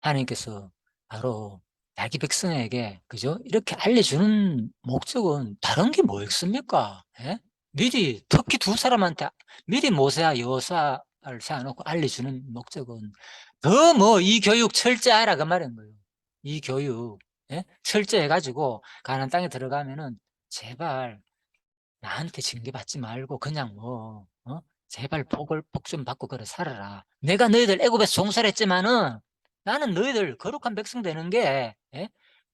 하나님께서 바로 자기 백성에게 그죠? 이렇게 알려주는 목적은 다른 게 뭐였습니까? 예? 미리 특히 두 사람한테 미리 모세와 여호수아를 세워놓고 알려주는 목적은 더 뭐 이 교육 철저하라 그 말인 거예요. 이 교육 철저해가지고 가나안 땅에 들어가면은 제발 나한테 징계받지 말고 그냥 뭐 제발 복 좀 받고 그래 살아라. 내가 너희들 애굽에서 종살했지만은 나는 너희들 거룩한 백성 되는 게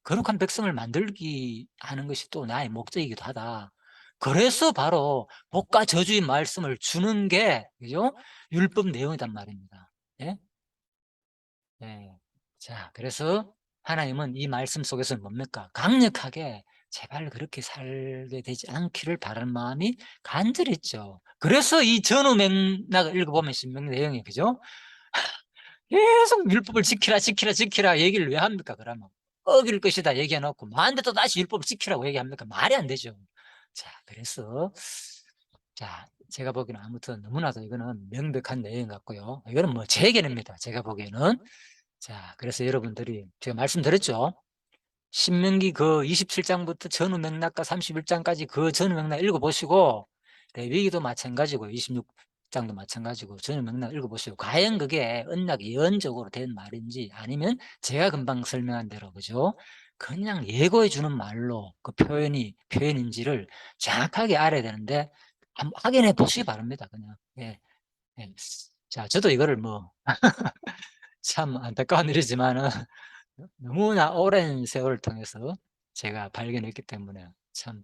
거룩한 백성을 만들기 하는 것이 또 나의 목적이기도 하다. 그래서 바로 복과 저주의 말씀을 주는 게 그죠? 율법 내용이란 말입니다. 예? 예. 자, 그래서 하나님은 이 말씀 속에서 뭡니까? 강력하게 제발 그렇게 살게 되지 않기를 바라는 마음이 간절했죠. 그래서 이 전후 맥락을 읽어보면 신명 내용이 그죠? 계속 율법을 지키라 지키라 지키라 얘기를 왜 합니까? 그러면 어길 것이다 얘기해놓고 만데 또 다시 율법을 지키라고 얘기합니까? 말이 안 되죠. 자, 그래서 자, 제가 보기에는 아무튼 너무나도 이거는 명백한 내용 같고요. 이거는 뭐 제 의견입니다. 제가 보기에는. 자, 그래서 여러분들이 제가 말씀드렸죠. 신명기 그 27장부터 전후 맥락과 31장까지 그 전후 맥락 읽어보시고 레위기도 마찬가지고 26장도 마찬가지고 전후 맥락 읽어보시고 과연 그게 언약 예언적으로 된 말인지 아니면 제가 금방 설명한 대로 그죠? 그냥 예고해 주는 말로 그 표현인지를 정확하게 알아야 되는데 한번 확인해 보시기 바랍니다. 그냥. 예. 예. 자, 저도 이거를 뭐 참 안타까운 일이지만은 너무나 오랜 세월을 통해서 제가 발견했기 때문에 참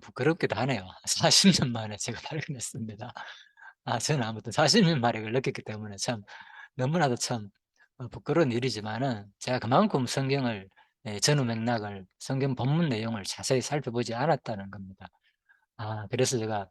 부끄럽기도 하네요. 40년 만에 제가 발견했습니다. 저는 아무튼 40년 만에 그걸 느꼈기 때문에 참 너무나도 참 부끄러운 일이지만은 제가 그만큼 성경을 전후 맥락을 성경 본문 내용을 자세히 살펴보지 않았다는 겁니다. 그래서 제가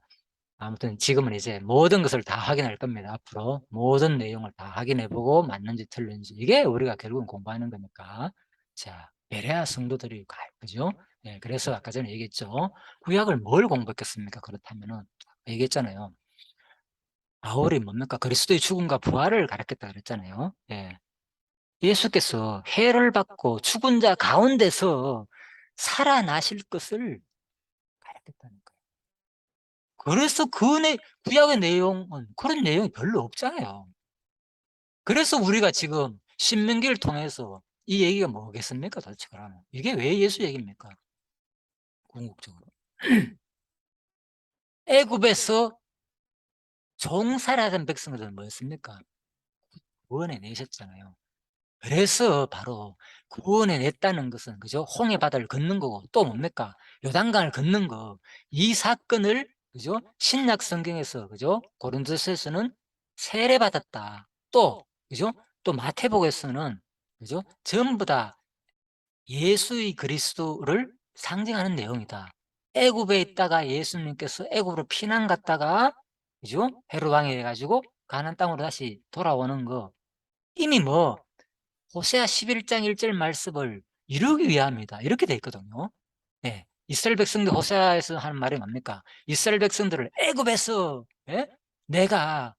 아무튼 지금은 이제 모든 것을 다 확인할 겁니다. 앞으로 모든 내용을 다 확인해보고 맞는지 틀린지 이게 우리가 결국은 공부하는 거니까. 자, 베레아 성도들이 그죠? 그래서 아까 전에 얘기했죠. 구약을 뭘 공부했겠습니까? 그렇다면은 얘기했잖아요. 바울이 뭡니까? 그리스도의 죽음과 부활을 가르쳤다 그랬잖아요. 예수께서 해를 받고 죽은 자 가운데서 살아나실 것을 가르쳤다는 거예요. 그래서 구약의 내용은 그런 내용이 별로 없잖아요. 그래서 우리가 지금 신명기를 통해서 이 얘기가 뭐겠습니까? 도대체 그러면 이게 왜 예수 얘기입니까? 궁극적으로 애굽에서 종살이하던 백성들은 뭐였습니까? 구원해 내셨잖아요. 그래서 바로 구원해 냈다는 것은 그죠? 홍해 바다를 걷는 거고 또 뭡니까? 요단강을 걷는 거. 이 사건을 그죠? 신약 성경에서 그죠? 고린도서에서는 세례받았다. 또 그죠? 또 마태복음에서는 그죠? 전부 다 예수의 그리스도를 상징하는 내용이다. 애굽에 있다가 예수님께서 애굽으로 피난 갔다가 그죠? 헤롯 왕이 돼가지고 가나안 땅으로 다시 돌아오는 거 이미 뭐 호세아 11장 1절 말씀을 이루기 위함이다. 이렇게 돼 있거든요. 이스라엘 백성들 호세아에서 하는 말이 뭡니까? 이스라엘 백성들을 애굽에서 내가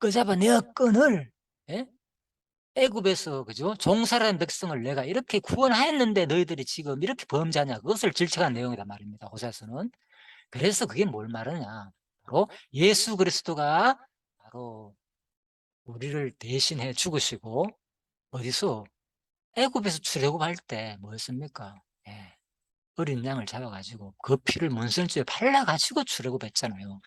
끄잡아 내었거늘 애굽에서 그죠? 종살이한 백성을 내가 이렇게 구원하였는데 너희들이 지금 이렇게 범죄하냐? 그것을 질책한 내용이란 말입니다. 호세아서는. 그래서 그게 뭘 말하냐? 바로 예수 그리스도가 바로 우리를 대신해 죽으시고 어디서 애굽에서 출애굽할 때 뭐였습니까? 어린 양을 잡아가지고 그 피를 문선주에 발라가지고 출애굽했잖아요.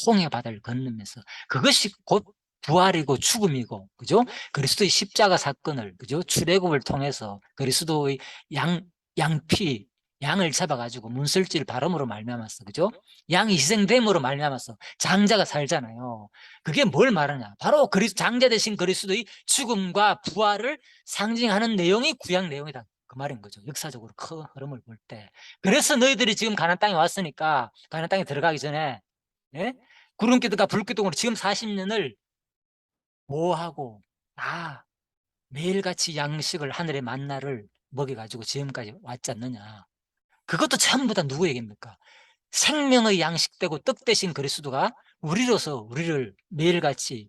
홍해 바다를 건너면서 그것이 곧 부활이고 죽음이고 그죠? 그리스도의 십자가 사건을 그죠? 출애굽을 통해서 그리스도의 양 양피 양을 잡아가지고 문설주를 바람으로 말미암았어 그죠? 양이 희생됨으로 말미암았어 장자가 살잖아요. 그게 뭘 말하냐? 바로 장자 대신 그리스도의 죽음과 부활을 상징하는 내용이 구약 내용이다. 그 말인 거죠. 역사적으로 큰 흐름을 볼 때. 그래서 너희들이 지금 가나안 땅에 왔으니까 가나안 땅에 들어가기 전에 구름기둥과 불기둥으로 지금 40년을 뭐하고 매일같이 양식을 하늘의 만나를 먹여가지고 지금까지 왔지 않느냐. 그것도 전부 다 누구 얘기입니까? 생명의 양식되고 떡 대신 그리스도가 우리로서 우리를 매일같이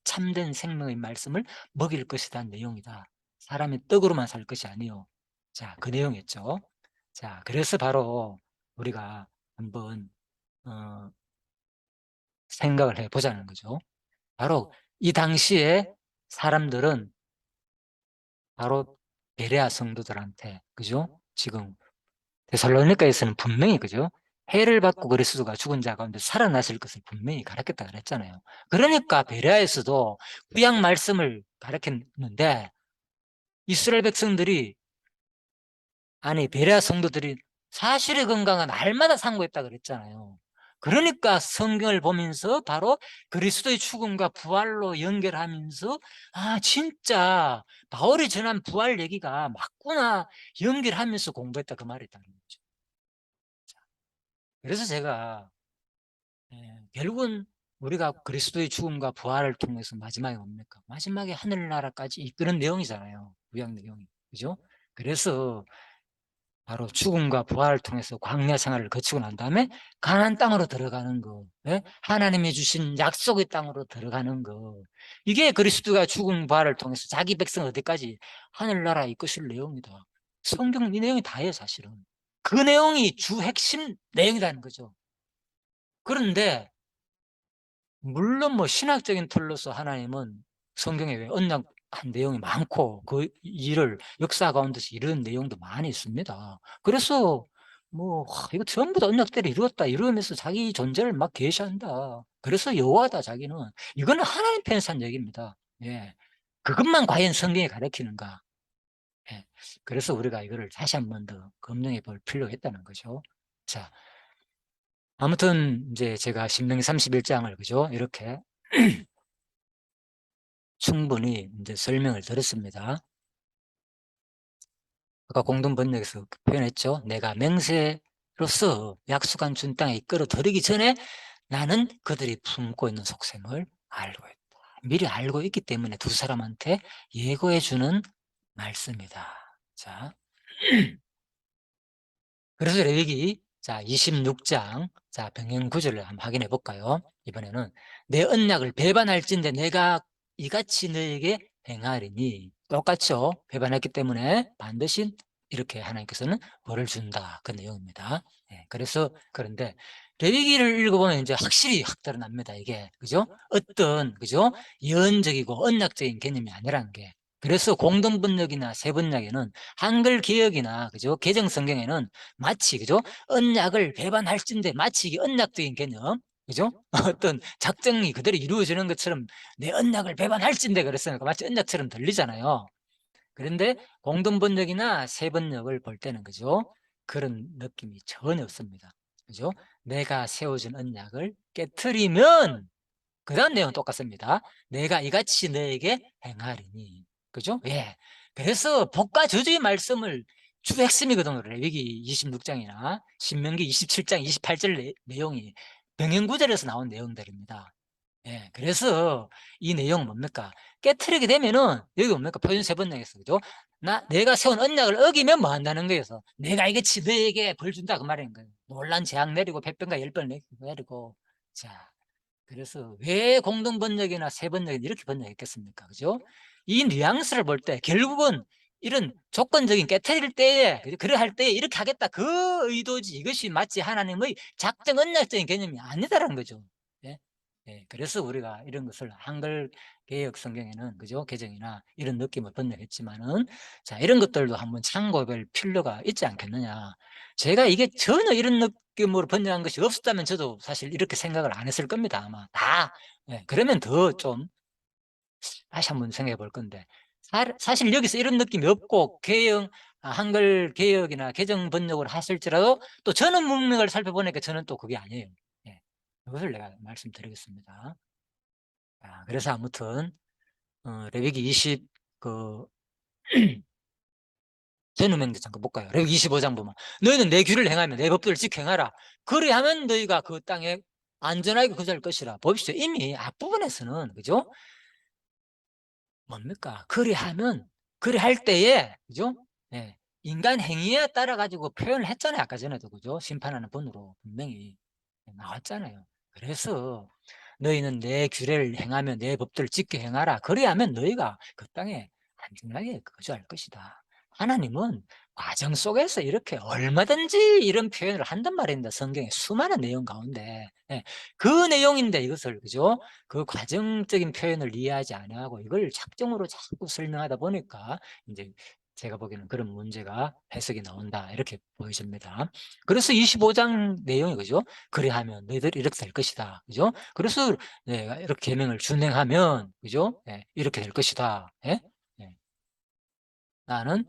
참된 생명의 말씀을 먹일 것이라는 내용이다. 사람이 떡으로만 살 것이 아니요. 자, 그 내용이었죠. 자, 그래서 바로 우리가 한번 생각을 해 보자는 거죠. 바로 이 당시에 사람들은 바로 베레아 성도들한테, 그죠? 지금 데살로니가에서는 분명히, 그죠? 해를 받고 그리스도가 죽은 자 가운데 살아나실 것을 분명히 가르쳤다 그랬잖아요. 그러니까 베레아에서도 구약 말씀을 가르쳤는데 이스라엘 백성들이, 아니 베레아 성도들이 사실의 건강은 날마다 상고했다 그랬잖아요. 그러니까 성경을 보면서 바로 그리스도의 죽음과 부활로 연결하면서 아 진짜 바울이 전한 부활 얘기가 맞구나 연결하면서 공부했다 그 말이었다는 거죠. 그래서 제가 결국은 우리가 그리스도의 죽음과 부활을 통해서 마지막에 뭡니까? 마지막에 하늘나라까지 이끄는 내용이잖아요. 구약 내용이. 그죠? 그래서 바로 죽음과 부활을 통해서 광야 생활을 거치고 난 다음에 가나안 땅으로 들어가는 거, 예? 하나님이 주신 약속의 땅으로 들어가는 거, 이게 그리스도가 죽음 부활을 통해서 자기 백성 어디까지 하늘나라에 이끄실 내용이다. 성경 이 내용이 다예요, 사실은. 그 내용이 주 핵심 내용이라는 거죠. 그런데 물론 뭐 신학적인 틀로서 하나님은 성경에 왜 언약한 내용이 많고 그 일을 역사 가운데서 이런 내용도 많이 있습니다. 그래서 뭐 이거 전부 다 언약대로 이루었다 이러면서 자기 존재를 막 계시한다. 그래서 여호와다 자기는. 이거는 하나님 편에서 한 얘기입니다. 예. 그것만 과연 성경이 가르치는가? 예. 그래서 우리가 이거를 다시 한 번 더 검증해 볼 필요가 있다는 거죠. 자, 아무튼 이제 제가 신명기 31장을 그죠? 이렇게 충분히 이제 설명을 드렸습니다. 아까 공동 번역에서 표현했죠. 내가 맹세로서 약속한 준 땅에 이끌어 들이기 전에 나는 그들이 품고 있는 속셈을 알고 있다. 미리 알고 있기 때문에 두 사람한테 예고해 주는 말씀이다. 자, 그래서 레위기 자 26장 자 병행 구절을 한번 확인해 볼까요? 이번에는 내 언약을 배반할진대 내가 이같이 너에게 행하리니, 똑같죠? 배반했기 때문에 반드시 이렇게 하나님께서는 벌을 준다 그 내용입니다. 그래서 그런데 레위기를 읽어보면 이제 확실히 확 드러납니다. 이게 그죠? 어떤 그죠? 예언적이고 언약적인 개념이 아니라는 게. 그래서 공동번역이나 세번역에는 한글 개역이나 그죠? 개정 성경에는 마치 그죠? 언약을 배반할진대 마치 이게 언약적인 개념 그죠? 어떤 작정이 그대로 이루어지는 것처럼 내 언약을 배반할진대 그랬으니까 마치 언약처럼 들리잖아요. 그런데 공동번역이나 세번역을 볼 때는 그죠? 그런 느낌이 전혀 없습니다. 그죠? 내가 세워준 언약을 깨트리면 그 다음 내용은 똑같습니다. 내가 이같이 너에게 행하리니. 그죠? 예. 그래서 복과 저주의 말씀을 주 핵심이거든요. 레위기 26장이나 신명기 27장 28절 내용이 병행구절에서 나온 내용들입니다. 예. 그래서 이 내용은 뭡니까? 깨트리게 되면은 여기 뭡니까? 표준 세 번 내겠어. 그죠? 내가 세운 언약을 어기면 뭐 한다는 거예요. 내가 이같이 너에게 벌 준다 그 말인 거예요. 놀란 재앙 내리고 백병과 열병 내리고. 자, 그래서 왜 공동 번역이나 세 번역이나 이렇게 번역했겠습니까? 그죠? 이 뉘앙스를 볼 때 결국은 이런 조건적인 깨트릴 때에 그래 할 때에 이렇게 하겠다 그 의도지 이것이 마치 하나님의 작정 언약적인 개념이 아니다라는 거죠. 예? 그래서 우리가 이런 것을 한글 개역 성경에는 그죠? 개정이나 이런 느낌을 번역했지만은 자 이런 것들도 한번 참고할 필요가 있지 않겠느냐. 제가 이게 전혀 이런 느낌으로 번역한 것이 없었다면 저도 사실 이렇게 생각을 안 했을 겁니다. 아마 다. 그러면 더 좀 다시 한번 생각해 볼 건데 사실 여기서 이런 느낌이 없고 한글 개역이나 개정 번역을 하실지라도 또 전원 문맥을 살펴보니까 저는 또 그게 아니에요. 그것을 내가 말씀드리겠습니다. 그래서 아무튼 레위기 20 그 전후명도 잠깐 볼까요? 레위기 25장 보면 너희는 내 규를 행하며 내 법도를 지켜 행하라. 그리하면 너희가 그 땅에 안전하게 거주할 것이라. 보십시오. 이미 앞부분에서는 그죠? 뭡니까? 그리하면 그리할 때에 그죠? 인간 행위에 따라 가지고 표현을 했잖아요. 아까 전에도 그죠? 심판하는 분으로 분명히 나왔잖아요. 그래서 너희는 내 규례를 행하며 내 법들을 지켜 행하라. 그래야면 너희가 그 땅에 안전하게 거주할 것이다. 하나님은 과정 속에서 이렇게 얼마든지 이런 표현을 한단 말입니다. 성경에 수많은 내용 가운데. 예, 그 내용인데 이것을, 그죠? 그 과정적인 표현을 이해하지 않아하고 이걸 작정으로 자꾸 설명하다 보니까 이제 제가 보기에는 그런 문제가 해석이 나온다, 이렇게 보여집니다. 그래서 25장 내용이, 그죠? 그래하면 너희들이 이렇게 될 것이다, 그죠? 그래서 내가 이렇게 계명을 준행하면, 그죠? 예, 이렇게 될 것이다. 예? 예. 나는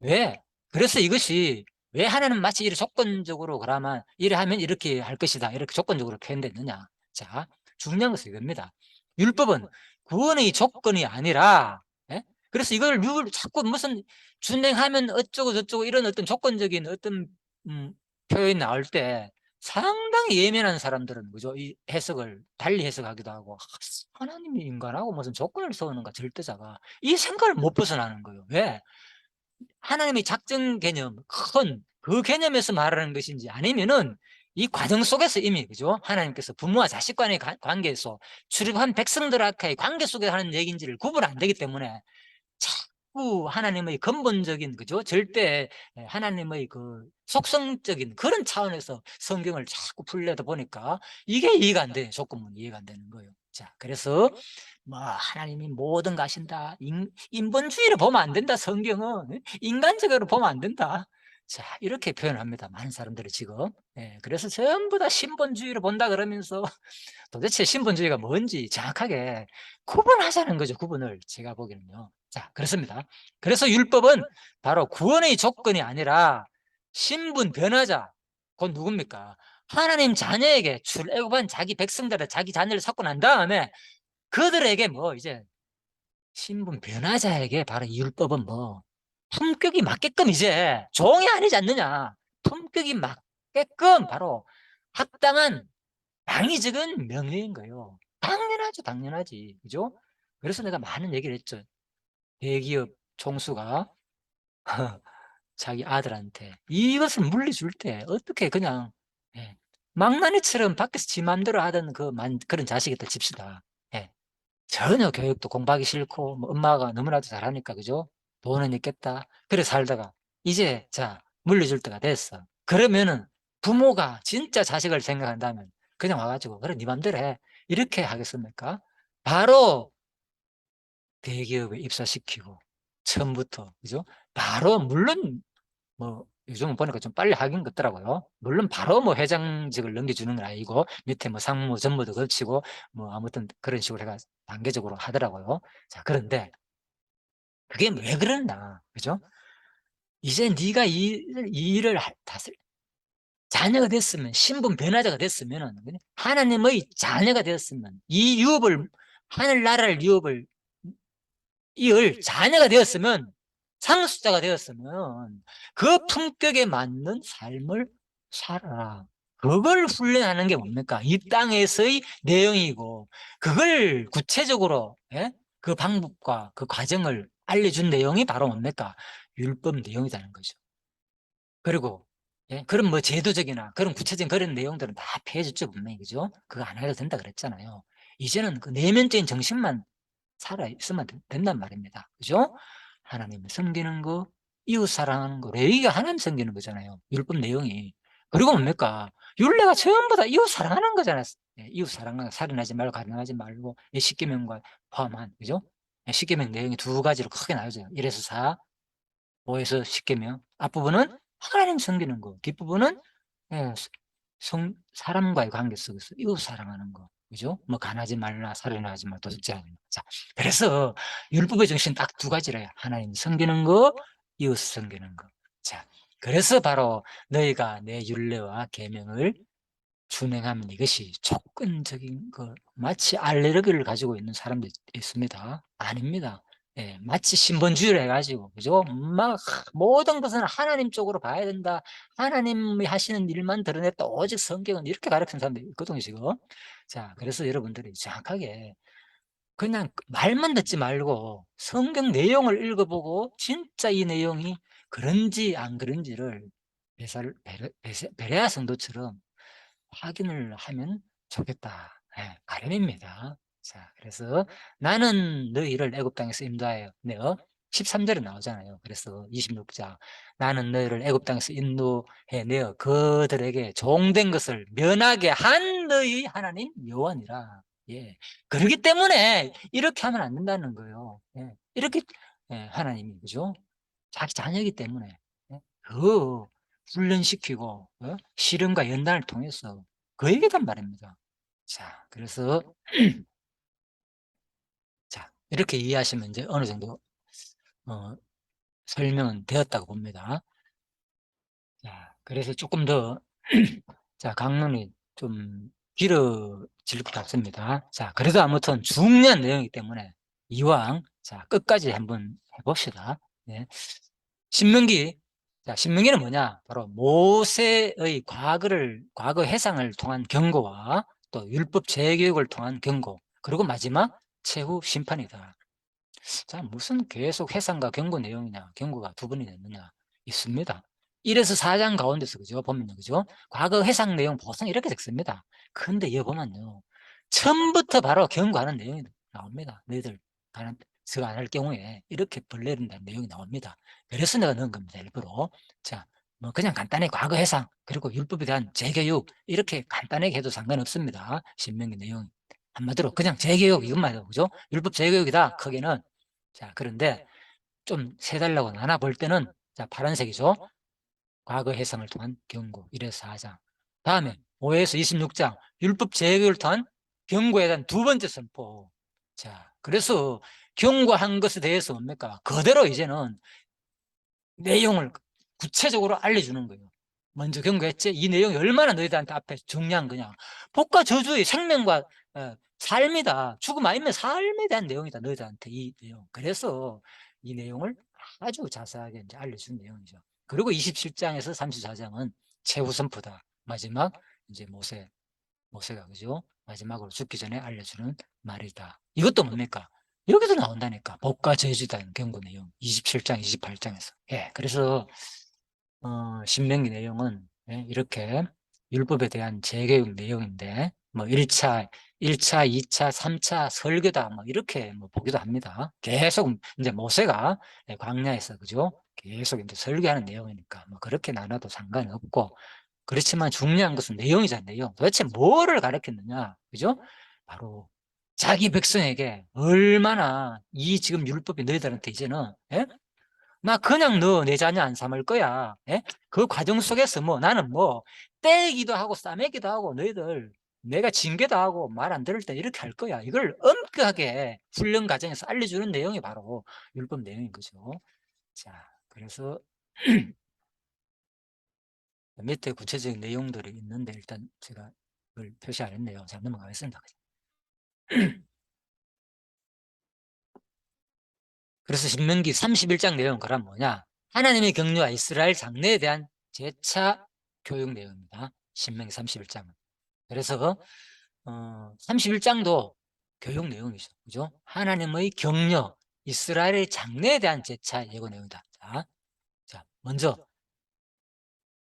왜? 그래서 이것이 왜 하나는 마치 이렇게 조건적으로, 그러면 이래 하면 이렇게 할 것이다, 이렇게 조건적으로 표현됐느냐? 자, 중요한 것은 이겁니다. 율법은 구원의 조건이 아니라, 예? 그래서 이걸 자꾸 무슨 준행하면 어쩌고 저쩌고 이런 어떤 조건적인 어떤 표현이 나올 때 상당히 예민한 사람들은, 그죠? 이 해석을 달리 해석하기도 하고, 하나님이 인간하고 무슨 조건을 세우는가, 절대자가, 이 생각을 못 벗어나는 거예요. 왜? 하나님의 작정 개념, 큰 그 개념에서 말하는 것인지, 아니면은 이 과정 속에서 이미, 그죠? 하나님께서 부모와 자식 간의 관계에서 출입한 백성들과의 관계 속에 하는 얘기인지를 구분 안 되기 때문에 자꾸 하나님의 근본적인, 그죠? 절대 하나님의 그 속성적인 그런 차원에서 성경을 자꾸 풀려다 보니까 이게 이해가 안 돼. 조건문 이해가 안 되는 거예요. 자, 그래서 뭐 하나님이 모든 거 아신다, 인본주의로 보면 안 된다, 성경은 인간적으로 보면 안 된다. 자, 이렇게 표현합니다, 많은 사람들이 지금. 그래서 전부 다 신본주의로 본다 그러면서 도대체 신본주의가 뭔지 정확하게 구분하자는 거죠, 구분을. 제가 보기에는요. 자, 그렇습니다. 그래서 율법은 바로 구원의 조건이 아니라 신분 변화자, 그건 누굽니까? 하나님 자녀에게 출애굽한 자기 백성들의 자기 자녀를 찾고 난 다음에 그들에게 뭐 이제 신분 변화자에게 바로 이 율법은 뭐 품격이 맞게끔 이제 종이 아니지 않느냐, 품격이 맞게끔 바로 합당한 당위적인 명예인 거예요. 당연하죠, 당연하지, 그죠? 그래서 내가 많은 얘기를 했죠. 대기업 총수가 자기 아들한테 이것을 물려줄 때 어떻게 그냥, 예, 망나니처럼 밖에서 지 맘대로 하던 그런 자식이다 칩시다. 예. 전혀 교육도 공부하기 싫고, 뭐 엄마가 너무나도 잘하니까, 그죠? 돈은 있겠다. 그래 살다가 이제 자 물려줄 때가 됐어. 그러면은 부모가 진짜 자식을 생각한다면 그냥 와가지고 그래 네 맘대로 해, 이렇게 하겠습니까? 바로 대기업에 입사시키고 처음부터, 그죠? 바로, 물론 뭐 요즘은 보니까 좀 빨리 하긴 같더라고요. 물론 바로 뭐 회장직을 넘겨주는 건 아니고 밑에 뭐 상무 전무도 걸치고 뭐 아무튼 그런 식으로 해가 단계적으로 하더라고요. 자, 그런데 그게 왜 그러나, 그죠? 이제 네가 이 일을 다스릴 자녀가 됐으면, 신분 변화자가 됐으면은, 하나님의 자녀가 되었으면, 이 유업을, 하늘나라를 유업을 이을 자녀가 되었으면, 상속자가 되었으면 그 품격에 맞는 삶을 살아라. 그걸 훈련하는 게 뭡니까? 이 땅에서의 내용이고, 그걸 구체적으로, 예? 그 방법과 그 과정을 알려준 내용이 바로 뭡니까? 율법 내용이라는 거죠. 그리고, 예? 그런 뭐 제도적이나 그런 구체적인 그런 내용들은 다 폐해졌죠, 분명히. 그죠? 그거 안 해도 된다 그랬잖아요. 이제는 그 내면적인 정신만 살아 있으면 된단 말입니다. 그죠? 하나님을 섬기는 거, 이웃 사랑하는 거, 레위기가 하나님 섬기는 거잖아요, 율법 내용이. 그리고 뭡니까? 율례가 전부 다 이웃 사랑하는 거잖아요. 이웃 사랑하는 거, 살인하지 말고, 가늠하지 말고, 십계명과 포함한, 그죠? 십계명 내용이 두 가지로 크게 나눠져요. 1에서 4, 5에서 십계명. 앞부분은 하나님 섬기는 거, 뒷부분은 예, 사람과의 관계 속에서 이웃 사랑하는 거, 그죠? 뭐 간하지 말라, 살인하지 말라, 도둑질 하지 말라. 자, 그래서 율법의 정신 딱 두 가지래요. 하나님 섬기는 거, 이웃 섬기는 거. 자, 그래서 바로 너희가 내 율례와 계명을 준행하면 이것이 조건적인 거, 마치 알레르기를 가지고 있는 사람도 있습니다. 아닙니다. 예, 마치 신본주의를 해가지고, 그죠? 막 모든 것은 하나님 쪽으로 봐야 된다, 하나님이 하시는 일만 드러냈다, 오직 성경은, 이렇게 가르치는 사람들이 있거든요, 지금. 자, 그래서 여러분들이 정확하게 그냥 말만 듣지 말고 성경 내용을 읽어보고 진짜 이 내용이 그런지 안 그런지를 베레아 성도처럼 확인을 하면 좋겠다. 예, 가름입니다. 자, 그래서 나는 너희를 애굽 땅에서 인도하여 내어 13절에 나오잖아요. 그래서 26장 나는 너희를 애굽 땅에서 인도해 내어 그들에게 종된 것을 면하게 한 너희 하나님 여호와니라. 예. 그렇기 때문에 이렇게 하면 안 된다는 거예요. 예. 이렇게 예, 하나님이 그죠? 자기 자녀이기 때문에 예? 그 훈련시키고 실험과 연단을 통해서 그 얘기단 말입니다. 자, 그래서 자 이렇게 이해하시면 이제 어느 정도 어, 설명은 되었다고 봅니다. 자, 그래서 조금 더 자, 강론이 좀 길어질 것 같습니다. 자, 그래도 아무튼 중요한 내용이기 때문에 이왕 자 끝까지 한번 해봅시다. 예. 신명기. 자, 신명기는 뭐냐? 바로 모세의 과거 해상을 통한 경고와 또 율법 재교육을 통한 경고, 그리고 마지막 최후 심판이다. 자, 무슨 계속 해상과 경고 내용이냐? 경고가 두 번이 됐느냐? 있습니다. 1에서 4장 가운데서 그죠? 보면요, 그죠? 과거 해상 내용 보통 이렇게 적습니다. 근데 여기 보면요, 처음부터 바로 경고하는 내용이 나옵니다. 너희들 저거 안 할 경우에 이렇게 벌내린다는 내용이 나옵니다. 그래서 내가 넣은 겁니다, 일부러. 자, 뭐 그냥 간단히 과거 해상 그리고 율법에 대한 재교육 이렇게 간단하게 해도 상관없습니다. 신명기 내용 한마디로 그냥 재교육 이것만 해도 그죠? 율법 재교육이다 크게는. 자, 그런데 좀 세달라고 나눠 볼 때는 자, 파란색이죠. 과거 해상을 통한 경고 1에서 4장. 다음에 5에서 26장 율법 재교를 통한 경고에 대한 두 번째 선포. 자, 그래서 경고한 것에 대해서 뭡니까? 그대로 이제는 내용을 구체적으로 알려주는 거예요. 먼저 경고했지? 이 내용이 얼마나 너희들한테 앞에 중요한 거냐. 복과 저주의 생명과 삶이다. 죽음 아니면 삶에 대한 내용이다. 너희들한테 이 내용. 그래서 이 내용을 아주 자세하게 이제 알려준 내용이죠. 그리고 27장에서 34장은 최후 선포다. 마지막 이제 모세가 그죠? 마지막으로 죽기 전에 알려주는 말이다. 이것도 뭡니까? 여기서 나온다니까. 복과 저주다는 경고 내용. 27장, 28장에서. 예, 그래서 신명기 내용은 예, 이렇게 율법에 대한 재교육 내용인데 뭐 1차, 2차, 3차 설교다 뭐 이렇게 뭐 보기도 합니다. 계속 이제 모세가 예, 광야에서 그죠? 계속 이제 설교하는 내용이니까 뭐 그렇게 나눠도 상관없고, 그렇지만 중요한 것은 내용이잖아요. 내용. 도대체 뭐를 가르쳤느냐? 그죠? 바로 자기 백성에게 얼마나 이 지금 율법이 너희들한테 이제는 예? 나 그냥 너 내 자녀 안 삼을 거야. 예? 그 과정 속에서 뭐 나는 뭐 떼기도 하고 싸매기도 하고 너희들 내가 징계도 하고 말 안 들을 때 이렇게 할 거야. 이걸 엄격하게 훈련 과정에서 알려주는 내용이 바로 율법 내용인 거죠. 자, 그래서 밑에 구체적인 내용들이 있는데 일단 제가 그걸 표시 안 했네요. 자, 넘어가겠습니다. 그래서 신명기 31장 내용은 그럼 뭐냐? 하나님의 경륜과 이스라엘 장래에 대한 재차 교육 내용입니다. 신명기 31장은. 그래서 31장도 교육 내용이죠. 그죠? 하나님의 격려, 이스라엘의 장래에 대한 재차 예고 내용이다. 자, 먼저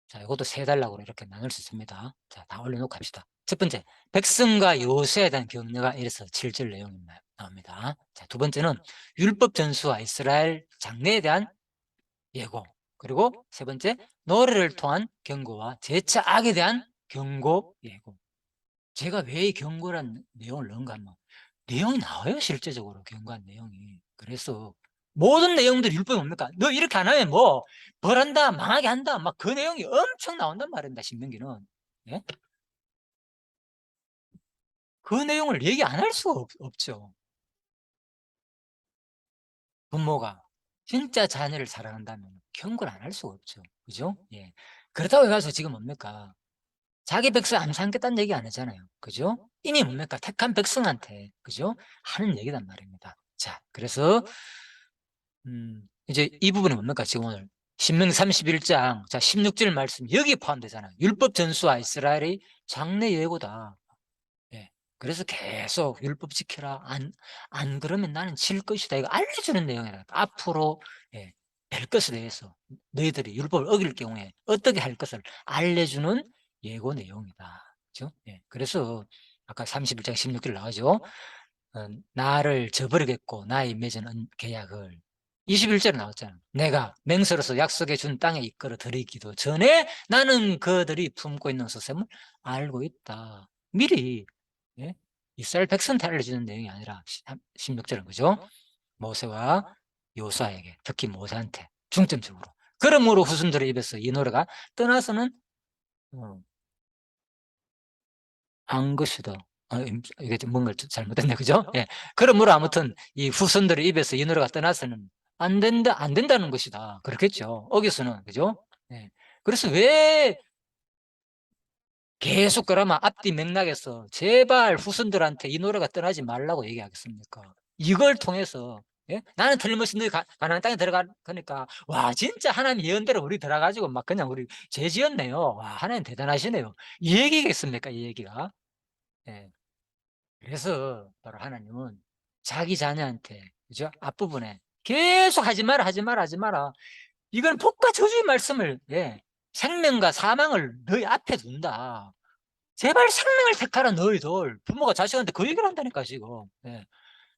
자, 이것도 세 달락으로 이렇게 나눌 수 있습니다. 자, 다 올려놓고 합시다. 첫 번째, 백성과 요새에 대한 격려가 1에서 7절 내용이 나옵니다. 자, 두 번째는 율법 전수와 이스라엘 장래에 대한 예고. 그리고 세 번째, 노래를 통한 경고와 재차 악에 대한 경고 예고. 제가 왜 이 경고란 내용을 넣은가 하면 내용이 나와요, 실제적으로 경고한 내용이. 그래서 모든 내용들이 율법이 뭡니까? 너 이렇게 안 하면 뭐 벌한다, 망하게 한다, 막 그 내용이 엄청 나온단 말입니다, 신명기는. 예? 그 내용을 얘기 안 할 수가 없죠. 부모가 진짜 자녀를 사랑한다면 경고를 안 할 수가 없죠. 그죠? 예. 그렇다고 해서 지금 뭡니까? 자기 백성 안 삼겠다는 얘기 안 하잖아요. 그죠? 이미 뭡니까? 택한 백성한테, 그죠? 하는 얘기단 말입니다. 자, 그래서, 이제 이 부분이 뭡니까? 지금 오늘. 신명 31장, 자, 16절 말씀, 여기에 포함되잖아요. 율법 전수와 이스라엘의 장래 예고다. 예. 그래서 계속 율법 지켜라. 안 그러면 나는 질 것이다. 이거 알려주는 내용이라. 앞으로, 예, 될 것에 대해서 너희들이 율법을 어길 경우에 어떻게 할 것을 알려주는 예고 내용이다. 그죠? 예. 그래서 아까 31장 16절 나오죠. 나를 저버리겠고 나의 맺은 계약을 21절에 나왔잖아요. 내가 맹세로서 약속해 준 땅에 이끌어 들이기도 전에 나는 그들이 품고 있는 소셈을 알고 있다. 미리, 예? 이스라엘 백성한테 알려주는 내용이 아니라 16절은 그죠? 모세와 요수아에게, 특히 모세한테 중점적으로. 그러므로 후손들의 입에서 이 노래가 떠나서는 안 것이다. 이게 좀 뭔가 잘못됐네, 그죠? 예. 그러므로 아무튼 이 후손들의 입에서 이 노래가 떠나서는 안 된다는 것이다. 그렇겠죠. 어겨서는, 그죠? 예. 그래서 왜 계속 그러면 앞뒤 맥락에서 제발 후손들한테 이 노래가 떠나지 말라고 얘기하겠습니까? 이걸 통해서, 예? 나는 틀림없이 너희 가나안 땅에 들어가니까 와 진짜 하나님 예언대로 우리 들어가지고 막 그냥 우리 죄 지었네요. 와 하나님 대단하시네요. 이 얘기겠습니까? 이 얘기가. 예. 그래서 바로 하나님은 자기 자녀한테, 그죠? 앞부분에 계속 하지 마라, 하지 마라, 하지 마라. 이건 복과 저주의 말씀을, 예, 생명과 사망을 너희 앞에 둔다. 제발 생명을 택하라 너희들. 부모가 자식한테 그 얘기를 한다니까 지금. 예.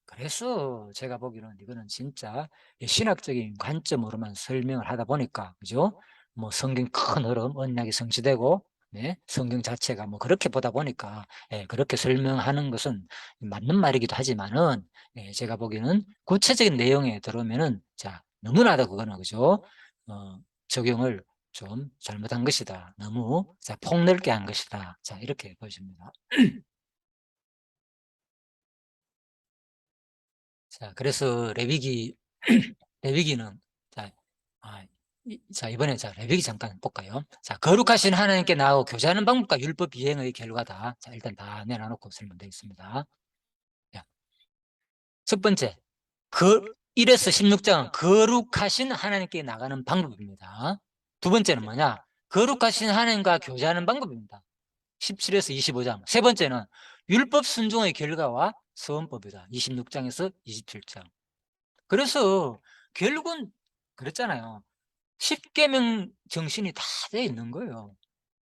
그래서 제가 보기에는 이거는 진짜 신학적인 관점으로만 설명을 하다 보니까, 그죠? 뭐 성경 큰 흐름, 언약이 성취되고, 네? 성경 자체가 뭐 그렇게 보다 보니까, 예, 그렇게 설명하는 것은 맞는 말이기도 하지만은, 예, 제가 보기에는 구체적인 내용에 들어오면은, 자, 너무나도 그거는, 그죠? 적용을 좀 잘못한 것이다. 너무, 자, 폭넓게 한 것이다. 자, 이렇게 보십니다. 자, 그래서 레위기는, 자, 자, 이번에 자, 레위기 잠깐 볼까요? 자, 거룩하신 하나님께 나아가 교제하는 방법과 율법 이행의 결과다. 자, 일단 다 내놔놓고 설명드리겠습니다. 자, 첫 번째, 1에서 16장은 거룩하신 하나님께 나가는 방법입니다. 두 번째는 뭐냐? 거룩하신 하나님과 교제하는 방법입니다. 17에서 25장. 세 번째는 율법 순종의 결과와 서원법이다. 26장에서 27장. 그래서 결국은 그랬잖아요. 십계명 정신이 다 되어 있는 거예요.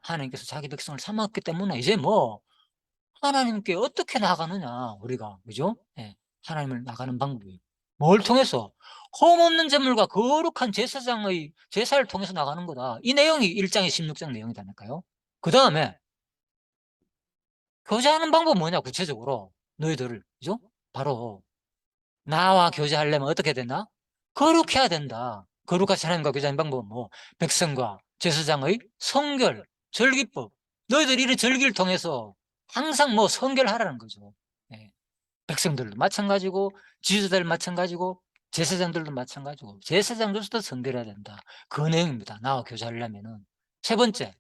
하나님께서 자기 백성을 삼았기 때문에 이제 뭐 하나님께 어떻게 나가느냐 우리가, 그죠? 예, 하나님을 나가는 방법이 뭘 통해서? 흠없는 제물과 거룩한 제사장의 제사를 통해서 나가는 거다. 이 내용이 1장에 16장 내용이다니까요. 그 다음에 교제하는 방법은 뭐냐 구체적으로 너희들을, 그죠? 바로 나와 교제하려면 어떻게 되나? 거룩해야 된다. 거룩하신 하나님과 교제하는 방법은 뭐? 백성과 제사장의 성결, 절기법. 너희들 이런 절기를 통해서 항상 뭐 성결하라는 거죠. 예. 백성들도 마찬가지고, 지도자들 마찬가지고, 제사장들도 마찬가지고, 제사장들도 성결해야 된다. 그 내용입니다. 나와 교제하려면은. 세 번째,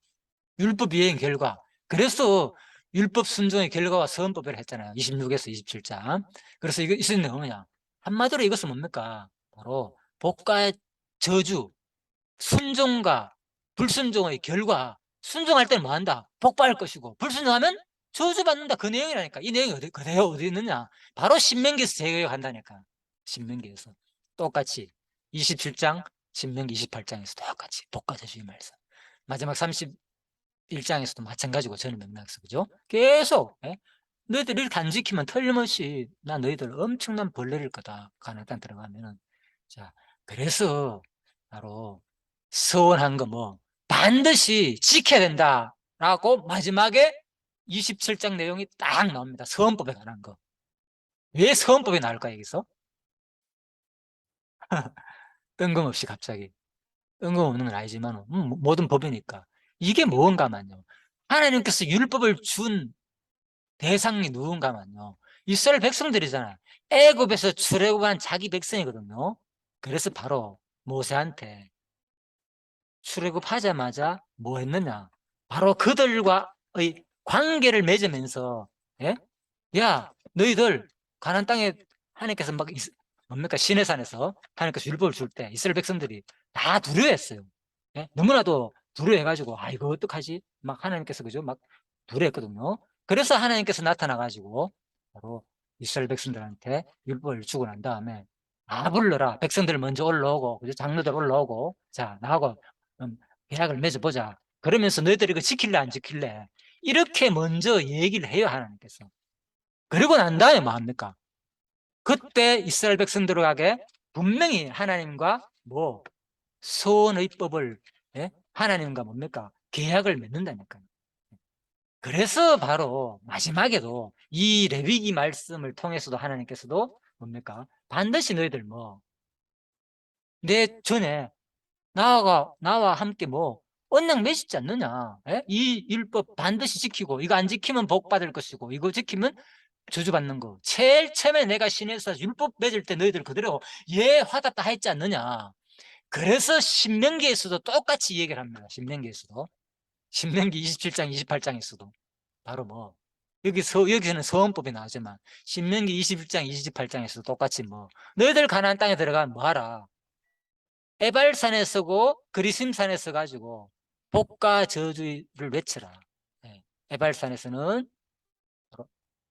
율법 이행 결과. 그래서 율법 순종의 결과와 서원법을 했잖아요. 26에서 27장. 그래서 이거 있는 게 뭐냐? 한마디로 이것은 뭡니까? 바로 복과 저주, 순종과 불순종의 결과. 순종할 때는 뭐 한다? 복 받을 것이고, 불순종하면 저주 받는다. 그 내용이라니까. 이 내용이 그대로 어디 있느냐? 바로 신명기에서 제거한다니까. 신명기에서. 똑같이 27장, 신명기 28장에서 똑같이 복과 저주의 말씀. 마지막 31장에서도 마찬가지고 저는 맥락에서, 그죠? 계속, 예? 너희들 이렇게 안 지키면 틀림없이 나 너희들 엄청난 벌 내릴 거다. 가나안 땅 들어가면은. 자, 그래서 바로 서원한 거 뭐 반드시 지켜야 된다라고 마지막에 27장 내용이 딱 나옵니다. 서원법에 관한 거. 왜 서원법이 나올까 여기서? 뜬금없이 갑자기. 뜬금없는 건 아니지만 모든 법이니까. 이게 뭔가만요. 하나님께서 율법을 준 대상이 누군가만요. 이스라엘 백성들이잖아요. 애굽에서 출애굽한 자기 백성이거든요. 그래서 바로 모세한테 출애굽하자마자 뭐 했느냐? 바로 그들과의 관계를 맺으면서, 예? 야, 너희들 가나안 땅에 하나님께서 막 뭡니까? 시내산에서 하나님께서 율법을 줄 때 이스라엘 백성들이 다 두려워했어요. 예? 너무나도 두려워해가지고 아 이거 어떡하지? 막 하나님께서, 그죠? 막 두려워했거든요. 그래서 하나님께서 나타나가지고 바로 이스라엘 백성들한테 율법을 주고 난 다음에 다 불러라. 백성들 먼저 올라오고, 그죠? 장로들 올라오고, 자 나하고 계약을 맺어보자. 그러면서 너희들이 이거 지킬래 안 지킬래? 이렇게 먼저 얘기를 해요, 하나님께서. 그리고 난 다음에 뭐 합니까? 그때 이스라엘 백성 들어가게 분명히 하나님과 뭐 소원의법을, 예? 하나님과 뭡니까? 계약을 맺는다니까요. 그래서 바로 마지막에도 이 레위기 말씀을 통해서도 하나님께서도 뭡니까? 반드시 너희들 뭐 내 전에 나와 함께 뭐 언약 맺지 않느냐? 예? 이 율법 반드시 지키고 이거 안 지키면 복 받을 것이고 이거 지키면 저주받는 거. 제일 처음에 내가 시내에서 율법 맺을 때 너희들 그대로 예 화답다 했지 않느냐? 그래서 신명기에서도 똑같이 얘기를 합니다. 신명기에서도. 신명기 27장 28장에서도 바로 뭐 여기서는 서원법이 나오지만 신명기 21장 28장에서도 똑같이 뭐 너희들 가나안 땅에 들어가면 뭐 하라? 에발산에 서고 그리심산에 서 가지고 복과 저주를 외치라. 예. 에발산에서는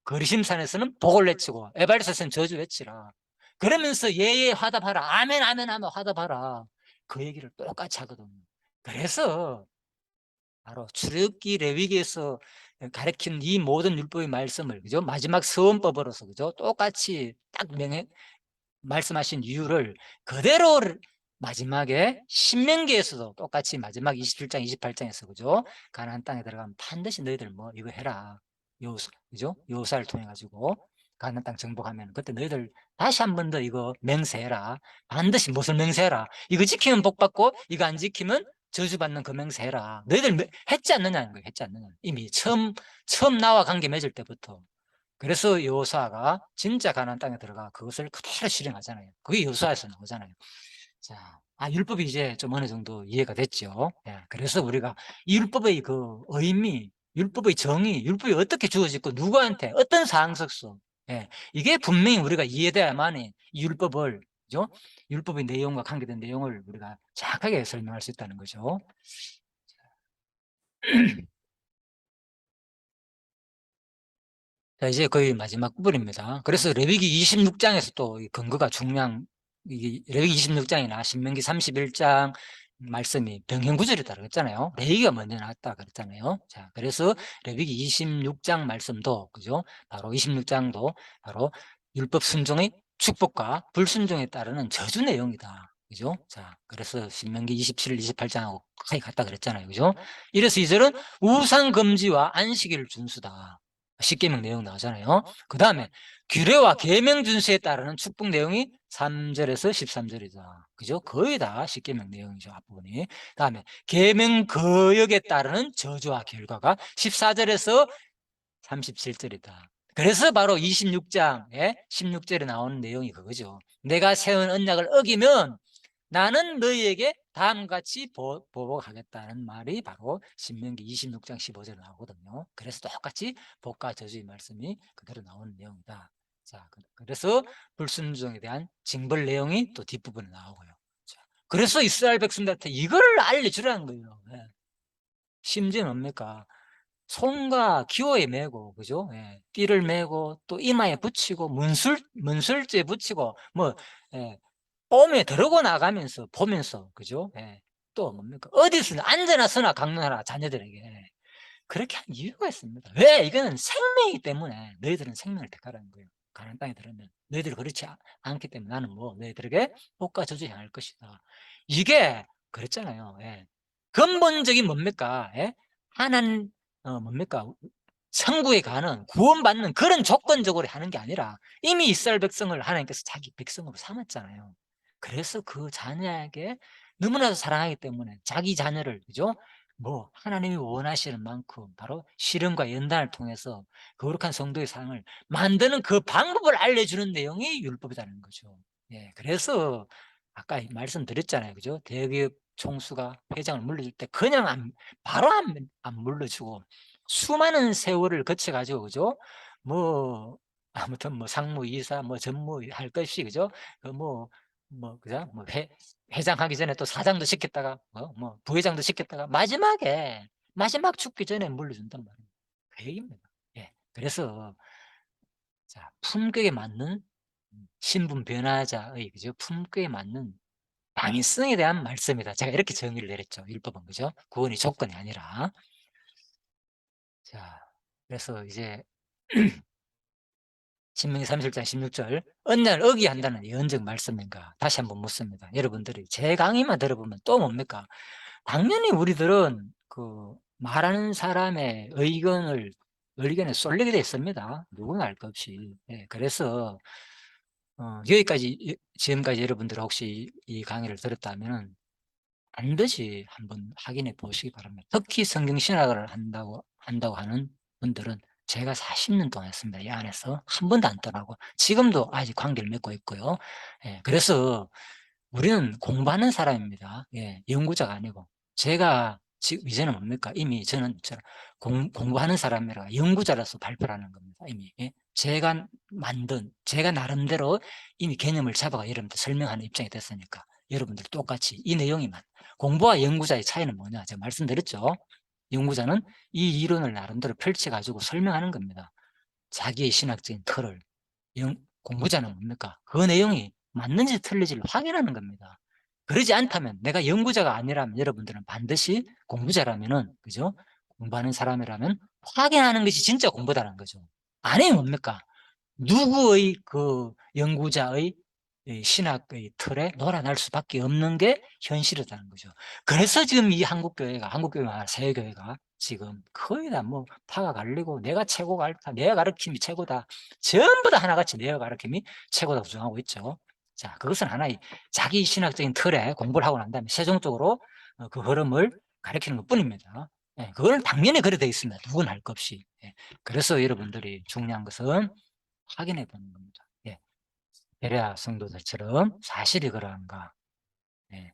그리심산에서는 복을 외치고 에발산에서는 저주 외치라. 그러면서 예예 화답하라. 아멘 아멘 하면 화답하라. 그 얘기를 똑같이 하거든요. 그래서 바로 출애굽기 레위기에서 가르친 이 모든 율법의 말씀을 그죠? 마지막 서원법으로서 그죠? 똑같이 딱 말씀하신 이유를 그대로 마지막에 신명기에서도 똑같이 마지막 27장 28장에서 그죠? 가나안 땅에 들어가면 반드시 너희들 뭐 이거 해라. 그죠? 여호사를 통해 가지고 가나안 땅 정복하면 그때 너희들 다시 한 번 더 이거 맹세해라. 반드시 무엇을 맹세해라. 이거 지키면 복 받고 이거 안 지키면 저주받는 그 맹세해라. 너희들 했지 않느냐는 거예요. 했지 않느냐. 이미 처음 나와 관계 맺을 때부터. 그래서 여호수아가 진짜 가나안 땅에 들어가 그것을 그대로 실행하잖아요. 그게 여호수아에서 나오잖아요. 자, 율법이 이제 좀 어느 정도 이해가 됐죠. 예, 그래서 우리가 이 율법의 그 의미, 율법의 정의, 율법이 어떻게 주어졌고 누구한테 어떤 상황 속에서, 예, 이게 분명히 우리가 이해돼야만이 이 율법을, 그죠? 율법의 내용과 관계된 내용을 우리가 정확하게 설명할 수 있다는 거죠. 자, 이제 거의 마지막 부분입니다. 그래서 레위기 26장에서 또 이 근거가 중요한, 레위기 26장이나 신명기 31장 말씀이 병행구절이다 그랬잖아요. 레위기가 먼저 나왔다 그랬잖아요. 자, 그래서 레위기 26장 말씀도, 그죠? 바로 26장도 바로 율법 순종의 축복과 불순종에 따르는 저주 내용이다. 그죠? 자, 그래서 신명기 27, 28장하고 거의 같다 그랬잖아요. 그죠? 이래서 이절은 우상 금지와 안식일을 준수다. 십계명 내용 나오잖아요. 그 다음에 규례와 계명 준수에 따르는 축복 내용이 3절에서 13절이다. 그죠? 거의 다 십계명 내용이죠. 앞부분이. 다음에 계명 거역에 따르는 저주와 결과가 14절에서 37절이다. 그래서 바로 26장에 16절에 나오는 내용이 그거죠. 내가 세운 언약을 어기면 나는 너희에게 다음과 같이 보복하겠다는 말이 바로 신명기 26장 15절에 나오거든요. 그래서 똑같이 복과 저주의 말씀이 그대로 나오는 내용이다. 자, 그래서 불순종에 대한 징벌 내용이 또 뒷부분에 나오고요. 자, 그래서 이스라엘 백성들한테 이거를 알려주라는 거예요. 예. 심지어는 뭡니까? 손과 기호에 매고, 그죠? 예. 띠를 매고, 또 이마에 붙이고, 문술째 붙이고, 뭐, 예. 봄에 들어고 나가면서 보면서, 그죠? 예. 또 뭡니까? 어디서 앉아나 서나 강론하라 자녀들에게. 그렇게 한 이유가 있습니다. 왜? 이거는 생명이기 때문에 너희들은 생명을 택하라는 거예요. 가나안 땅에 들으면 너희들이 그렇지 않기 때문에 나는 뭐 너희들에게 복과 저주 향할 것이다. 이게 그랬잖아요. 예. 근본적인 뭡니까? 예? 하나님 뭡니까? 천국에 가는 구원받는 그런 조건적으로 하는 게 아니라 이미 이스라엘 백성을 하나님께서 자기 백성으로 삼았잖아요. 그래서 그 자녀에게 너무나도 사랑하기 때문에 자기 자녀를, 그죠? 뭐 하나님이 원하시는 만큼 바로 실험과 연단을 통해서 거룩한 성도의 삶을 만드는 그 방법을 알려주는 내용이 율법이라는 거죠. 예, 그래서 아까 말씀드렸잖아요, 그죠? 대기업 총수가 회장을 물려줄 때 그냥 바로 안 물려주고 수많은 세월을 거쳐가지고, 그죠? 뭐 아무튼 뭐 상무, 이사, 뭐 전무 할 것이, 그죠? 그죠? 회장하기 전에 또 사장도 시켰다가 뭐 부회장도 시켰다가 마지막 죽기 전에 물려준단 말이에요. 그 얘기입니다. 예. 그래서 자, 품격에 맞는 신분 변화자의, 그죠? 품격에 맞는 당위성에 대한 말씀이다. 제가 이렇게 정의를 내렸죠. 율법은, 그죠? 구원이 조건이 아니라. 자, 그래서 이제 신명기 30장 16절 어느 날 어기한다는 예언적 말씀인가 다시 한번 묻습니다. 여러분들이 제 강의만 들어보면 또 뭡니까? 당연히 우리들은 그 말하는 사람의 의견에 쏠리게 돼 있습니다. 누구나 알 것 없이. 예, 그래서 여기까지 지금까지 여러분들 혹시 이 강의를 들었다면 반드시 한번 확인해 보시기 바랍니다. 특히 성경 신학을 한다고 하는 분들은 제가 40년 동안 했습니다. 이 안에서 한 번도 안 떠나고 지금도 아직 관계를 맺고 있고요. 예, 그래서 우리는 공부하는 사람입니다. 예, 연구자가 아니고. 제가 지금 이제는 뭡니까? 이미 저는 공부하는 사람이라 연구자로서 발표를 하는 겁니다. 이미. 예? 제가 나름대로 이미 개념을 잡아가 여러분들 설명하는 입장이 됐으니까 여러분들 똑같이 이 내용이만. 공부와 연구자의 차이는 뭐냐? 제가 말씀드렸죠. 연구자는 이 이론을 나름대로 펼쳐가지고 설명하는 겁니다. 자기의 신학적인 틀을. 공부자는 뭡니까? 그 내용이 맞는지 틀린지를 확인하는 겁니다. 그러지 않다면 내가 연구자가 아니라면 여러분들은 반드시 공부자라면은 그죠? 공부하는 사람이라면 확인하는 것이 진짜 공부다라는 거죠. 아니면 뭡니까? 누구의 그 연구자의 이 신학의 틀에 놀아날 수밖에 없는 게 현실이라는 거죠. 그래서 지금 이 한국교회가 세계교회가 지금 거의 다 뭐 파가 갈리고 내가 최고가 옳다, 내가 가르침이 최고다, 전부 다 하나같이 내가 가르침이 최고다 주장하고 있죠. 자, 그것은 하나의 자기 신학적인 틀에 공부를 하고 난 다음에 세종적으로 그 흐름을 가르치는 것 뿐입니다. 예, 그거는 당연히 그래 되어 있습니다. 누구나 할 것 없이. 예, 그래서 여러분들이 중요한 것은 확인해 보는 겁니다. 예. 베레아 성도들처럼 사실이 그러한가. 예.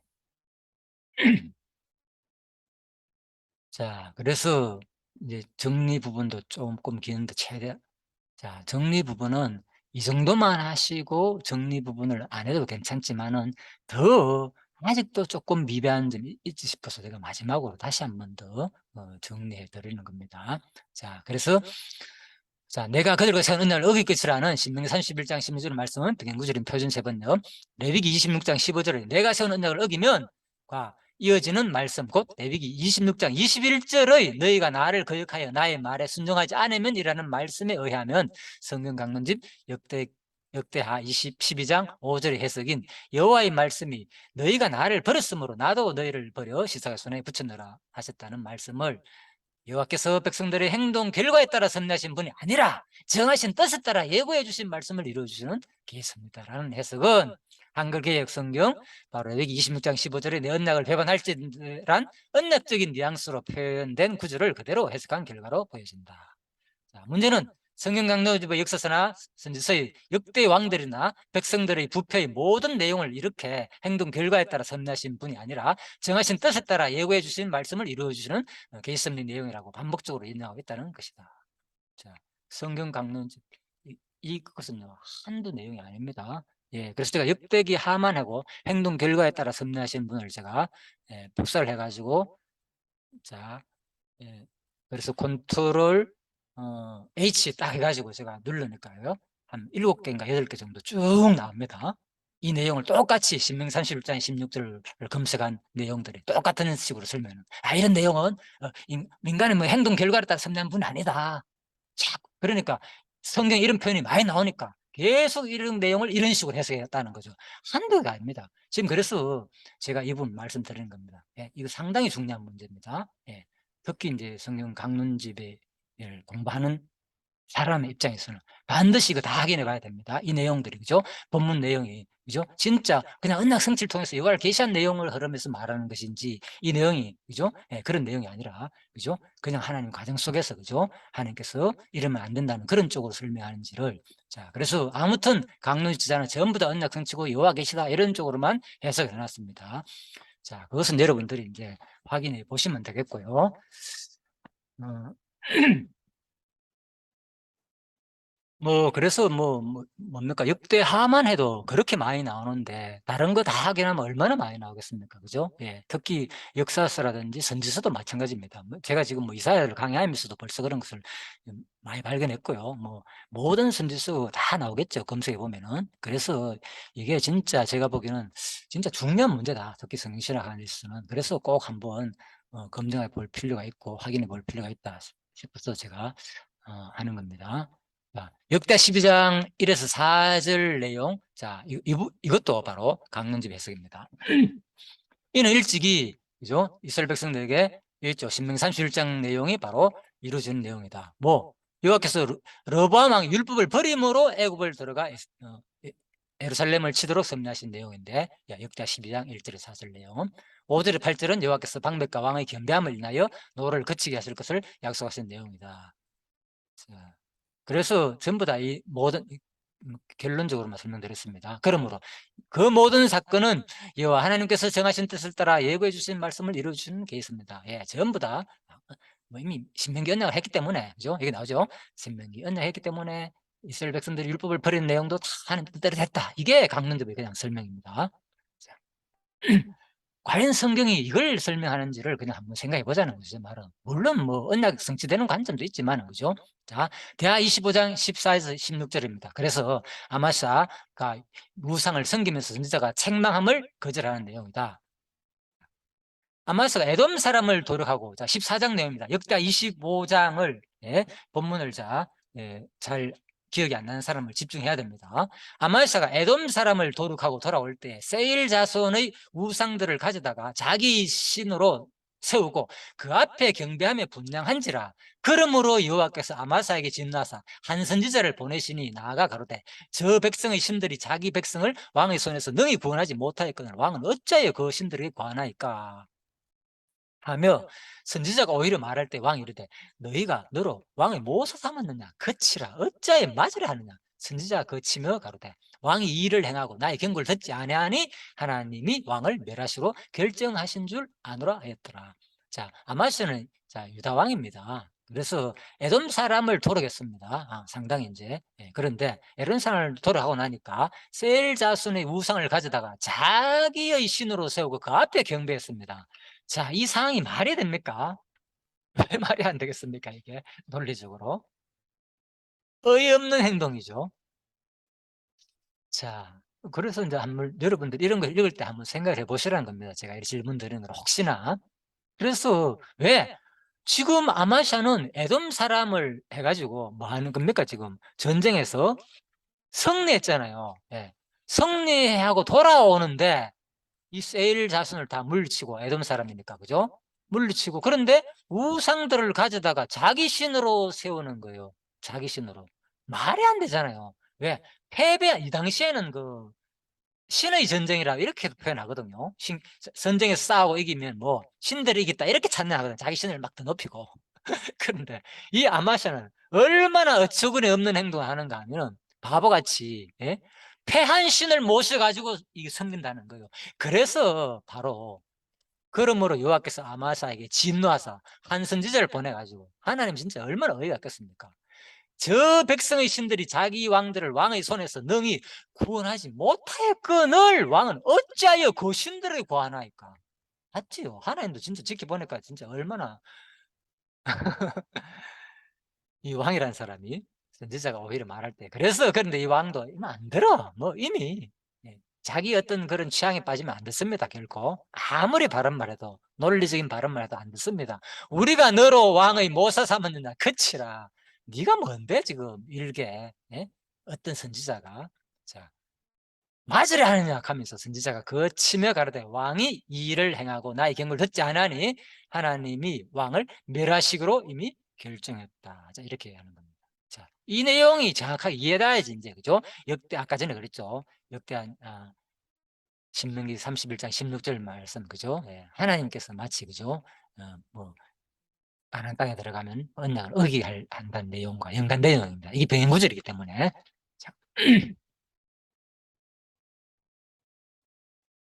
자, 그래서 이제 정리 부분도 조금 기는데 자, 정리 부분은 이 정도만 하시고 정리 부분을 안 해도 괜찮지만은 더 아직도 조금 미비한 점이 있지 싶어서 제가 마지막으로 다시 한 번 더 정리해 드리는 겁니다. 자, 그래서 자, 내가 그들과 세운 언약을 어길 것이라는 신명기 31장 16절 말씀은 백연구절인 표준 세번역, 레위기 26장 15절에 내가 세운 언약을 어기면 과 이어지는 말씀 곧 레위기 26장 21절의 너희가 나를 거역하여 나의 말에 순종하지 않으면 이라는 말씀에 의하면 성경 강론집 역대하 12장 5절의 해석인 여호와의 말씀이 너희가 나를 버렸으므로 나도 너희를 버려 시사가 손에 붙였노라 하셨다는 말씀을 여호와께서 백성들의 행동 결과에 따라 섭리하신 분이 아니라 정하신 뜻에 따라 예고해 주신 말씀을 이루어 주시는 계십니다라는 해석은 한글 개역 성경 바로 여기 26장 15절에 내 언약을 배반할지란 언약적인 뉘앙스로 표현된 구절을 그대로 해석한 결과로 보여진다. 자, 문제는 성경 강론집의 역사서나 선지서의 역대 왕들이나 백성들의 부패의 모든 내용을 이렇게 행동 결과에 따라 섭리하신 분이 아니라 정하신 뜻에 따라 예고해 주신 말씀을 이루어 주시는 계시섭리 내용이라고 반복적으로 인정하고 있다는 것이다. 자, 성경 강론집 이것은요 한두 내용이 아닙니다. 예, 그래서 제가 역대기 하만하고 행동 결과에 따라 섭리하신 분을 제가 복사를 해가지고 자, 예, 그래서 컨트롤 H 딱 해가지고 제가 누르니까요 한 7개인가 8개 정도 쭉 나옵니다. 이 내용을 똑같이 신명 31장 16절을 검색한 내용들이 똑같은 식으로 설명은 이런 내용은 민간의 뭐 행동 결과를 따라 섭리한 분이 아니다. 자꾸 그러니까 성경 이런 표현이 많이 나오니까 계속 이런 내용을 이런 식으로 해석했다는 거죠. 한두 개가 아닙니다. 지금 그래서 제가 이 부분 말씀드리는 겁니다. 예, 이거 상당히 중요한 문제입니다. 예, 특히 이제 성경 강론집을 공부하는 사람의 입장에서는 반드시 이거 다 확인해 봐야 됩니다. 이 내용들이, 그죠? 본문 내용이, 그죠? 진짜 그냥 언약 성취를 통해서 여호와를 계시한 내용을 흐름에서 말하는 것인지 이 내용이, 그죠? 예, 그런 내용이 아니라, 그죠? 그냥 하나님 가정 속에서, 그죠? 하나님께서 이러면 안 된다는 그런 쪽으로 설명하는지를. 자, 그래서 아무튼 강론지자는 전부 다 언약 성취고 여호와 계시다 이런 쪽으로만 해석을 해놨습니다. 자, 그것은 여러분들이 이제 확인해 보시면 되겠고요. 그래서 뭡니까? 역대하만 해도 그렇게 많이 나오는데, 다른 거 다 확인하면 얼마나 많이 나오겠습니까? 그죠? 예. 특히 역사서라든지 선지서도 마찬가지입니다. 제가 지금 이사야를 강의하면서도 벌써 그런 것을 많이 발견했고요. 모든 선지서 다 나오겠죠. 검색해 보면은. 그래서 이게 진짜 제가 보기에는 진짜 중요한 문제다. 특히 성경신학 안에서는. 그래서 꼭 한번 검증해 볼 필요가 있고, 확인해 볼 필요가 있다. 싶어서 제가 하는 겁니다. 자, 역대 12장 1에서 4절 내용. 자, 이것도 바로 강론집 해석입니다. 이는 일찍이, 그죠? 이스라엘 백성들에게 있죠. 신명기 31장 내용이 바로 이루어지는 내용이다. 뭐, 여호와께서 르호보암 왕 율법을 버림으로 애굽을 들어가 예루살렘을 치도록 섭리하신 내용인데, 역대 12장 1절에서 4절 내용. 5절에 8절은 여호와께서 방백과 왕의 겸비함을 인하여 노를 그치게 하실 것을 약속하신 내용이다. 자, 그래서 전부 다 이 모든 결론적으로만 설명드렸습니다. 그러므로 그 모든 사건은 여호와 하나님께서 정하신 뜻을 따라 예고해 주신 말씀을 이루어 주시는 케이스입니다. 예, 전부 다 이미 신명기 언약을 했기 때문에, 그죠? 이게 나오죠. 신명기 언약했기 때문에 이스라엘 백성들이 율법을 버린 내용도 다 하나님 뜻대로 됐다. 이게 강론집의 그냥 설명입니다. 자, 과연 성경이 이걸 설명하는지를 그냥 한번 생각해 보자는 거죠, 말은. 물론 뭐 언약 성취되는 관점도 있지만, 그죠? 자, 대하 25장 14에서 16절입니다. 그래서 아마샤가 우상을 섬기면서 선지자가 책망함을 거절하는 내용이다. 아마샤가 에돔 사람을 도륙하고, 자, 14장 내용입니다. 역대 25장을 본문을 잘 기억이 안 나는 사람을 집중해야 됩니다. 아마샤가 에돔 사람을 도륙하고 돌아올 때 세일 자손의 우상들을 가져다가 자기 신으로 세우고 그 앞에 경배하며 분향한지라. 그러므로 여호와께서 아마사에게 진노하사 한 선지자를 보내시니 나아가 가로되 저 백성의 신들이 자기 백성을 왕의 손에서 능히 구원하지 못하였거늘 왕은 어찌하여 그 신들에게 관하이까 하며, 선지자가 오히려 말할 때 왕이 이르되 너희가 너로 왕의 무엇을 삼았느냐 그치라 어찌하여 맞으려 하느냐. 선지자가 그치며 가로되 왕이 이 일을 행하고 나의 경고를 듣지 아니하니 하나님이 왕을 멸하시로 결정하신 줄 아노라 하였더라. 자, 아마스는 유다 왕입니다. 그래서 에돔 사람을 도륙했습니다. 상당히 이제. 그런데 에돔 사람을 도륙하고 나니까 세일 자손의 우상을 가져다가 자기의 신으로 세우고 그 앞에 경배했습니다. 자, 이 상황이 말이 됩니까? 왜 말이 안 되겠습니까? 이게 논리적으로 어이없는 행동이죠. 자, 그래서 이제 한번 여러분들 이런 걸 읽을 때 한번 생각을 해보시라는 겁니다. 제가 이렇게 질문 드리는 걸 혹시나. 그래서 왜 지금 아마샤는 에돔 사람을 해가지고 뭐 하는 겁니까? 지금 전쟁에서 승리했잖아요. 승리하고 돌아오는데 이 세일 자손을 다 물리치고, 에돔 사람이니까, 그죠? 물리치고, 그런데 우상들을 가져다가 자기 신으로 세우는 거예요. 자기 신으로. 말이 안 되잖아요. 왜? 이 당시에는 그 신의 전쟁이라 이렇게 표현하거든요. 전쟁에서 싸우고 이기면 뭐 신들이 이겼다 이렇게 찬양하거든요. 자기 신을 막 더 높이고. 그런데 이 아마샤는 얼마나 어처구니 없는 행동을 하는가 하면 바보같이 패한 신을 모셔가지고 이게 섬긴다는 거예요. 그래서 바로 그러므로 여호와께서 아마사에게 진노하사 한 선지자를 보내가지고, 하나님 진짜 얼마나 어이가 없겠습니까? 저 백성의 신들이 자기 왕들을 왕의 손에서 능히 구원하지 못하였거늘 왕은 어찌하여 그 신들을 구하나이까. 맞지요? 하나님도 진짜 지켜보니까 진짜 얼마나 이 왕이라는 사람이 선지자가 오히려 말할 때, 그래서 그런데 이 왕도 이만 안 들어. 뭐 이미 자기 어떤 그런 취향에 빠지면 안 듣습니다. 결코 아무리 바른 말해도, 논리적인 바른 말해도 안 듣습니다. 우리가 너로 왕의 모사 삼았느냐 그치라. 네가 뭔데 지금 일개 어떤 선지자가 자 맞으려 하느냐 하면서 선지자가 거치며 가로되 왕이 이 일을 행하고 나의 경고를 듣지 않으니 하나님이 왕을 멸하시기로 이미 결정했다. 자, 이렇게 하는 겁니다. 자, 이 내용이 정확하게 이해돼야지 이제, 그죠? 역대 아까 전에 그랬죠. 역대한 신명기 31장 16절 말씀, 그죠? 하나님께서 마치, 그죠? 뭐 가나안 땅에 들어가면 언약을 한다는 내용과 연관된 내용입니다. 이게 병행구절이기 때문에. 자,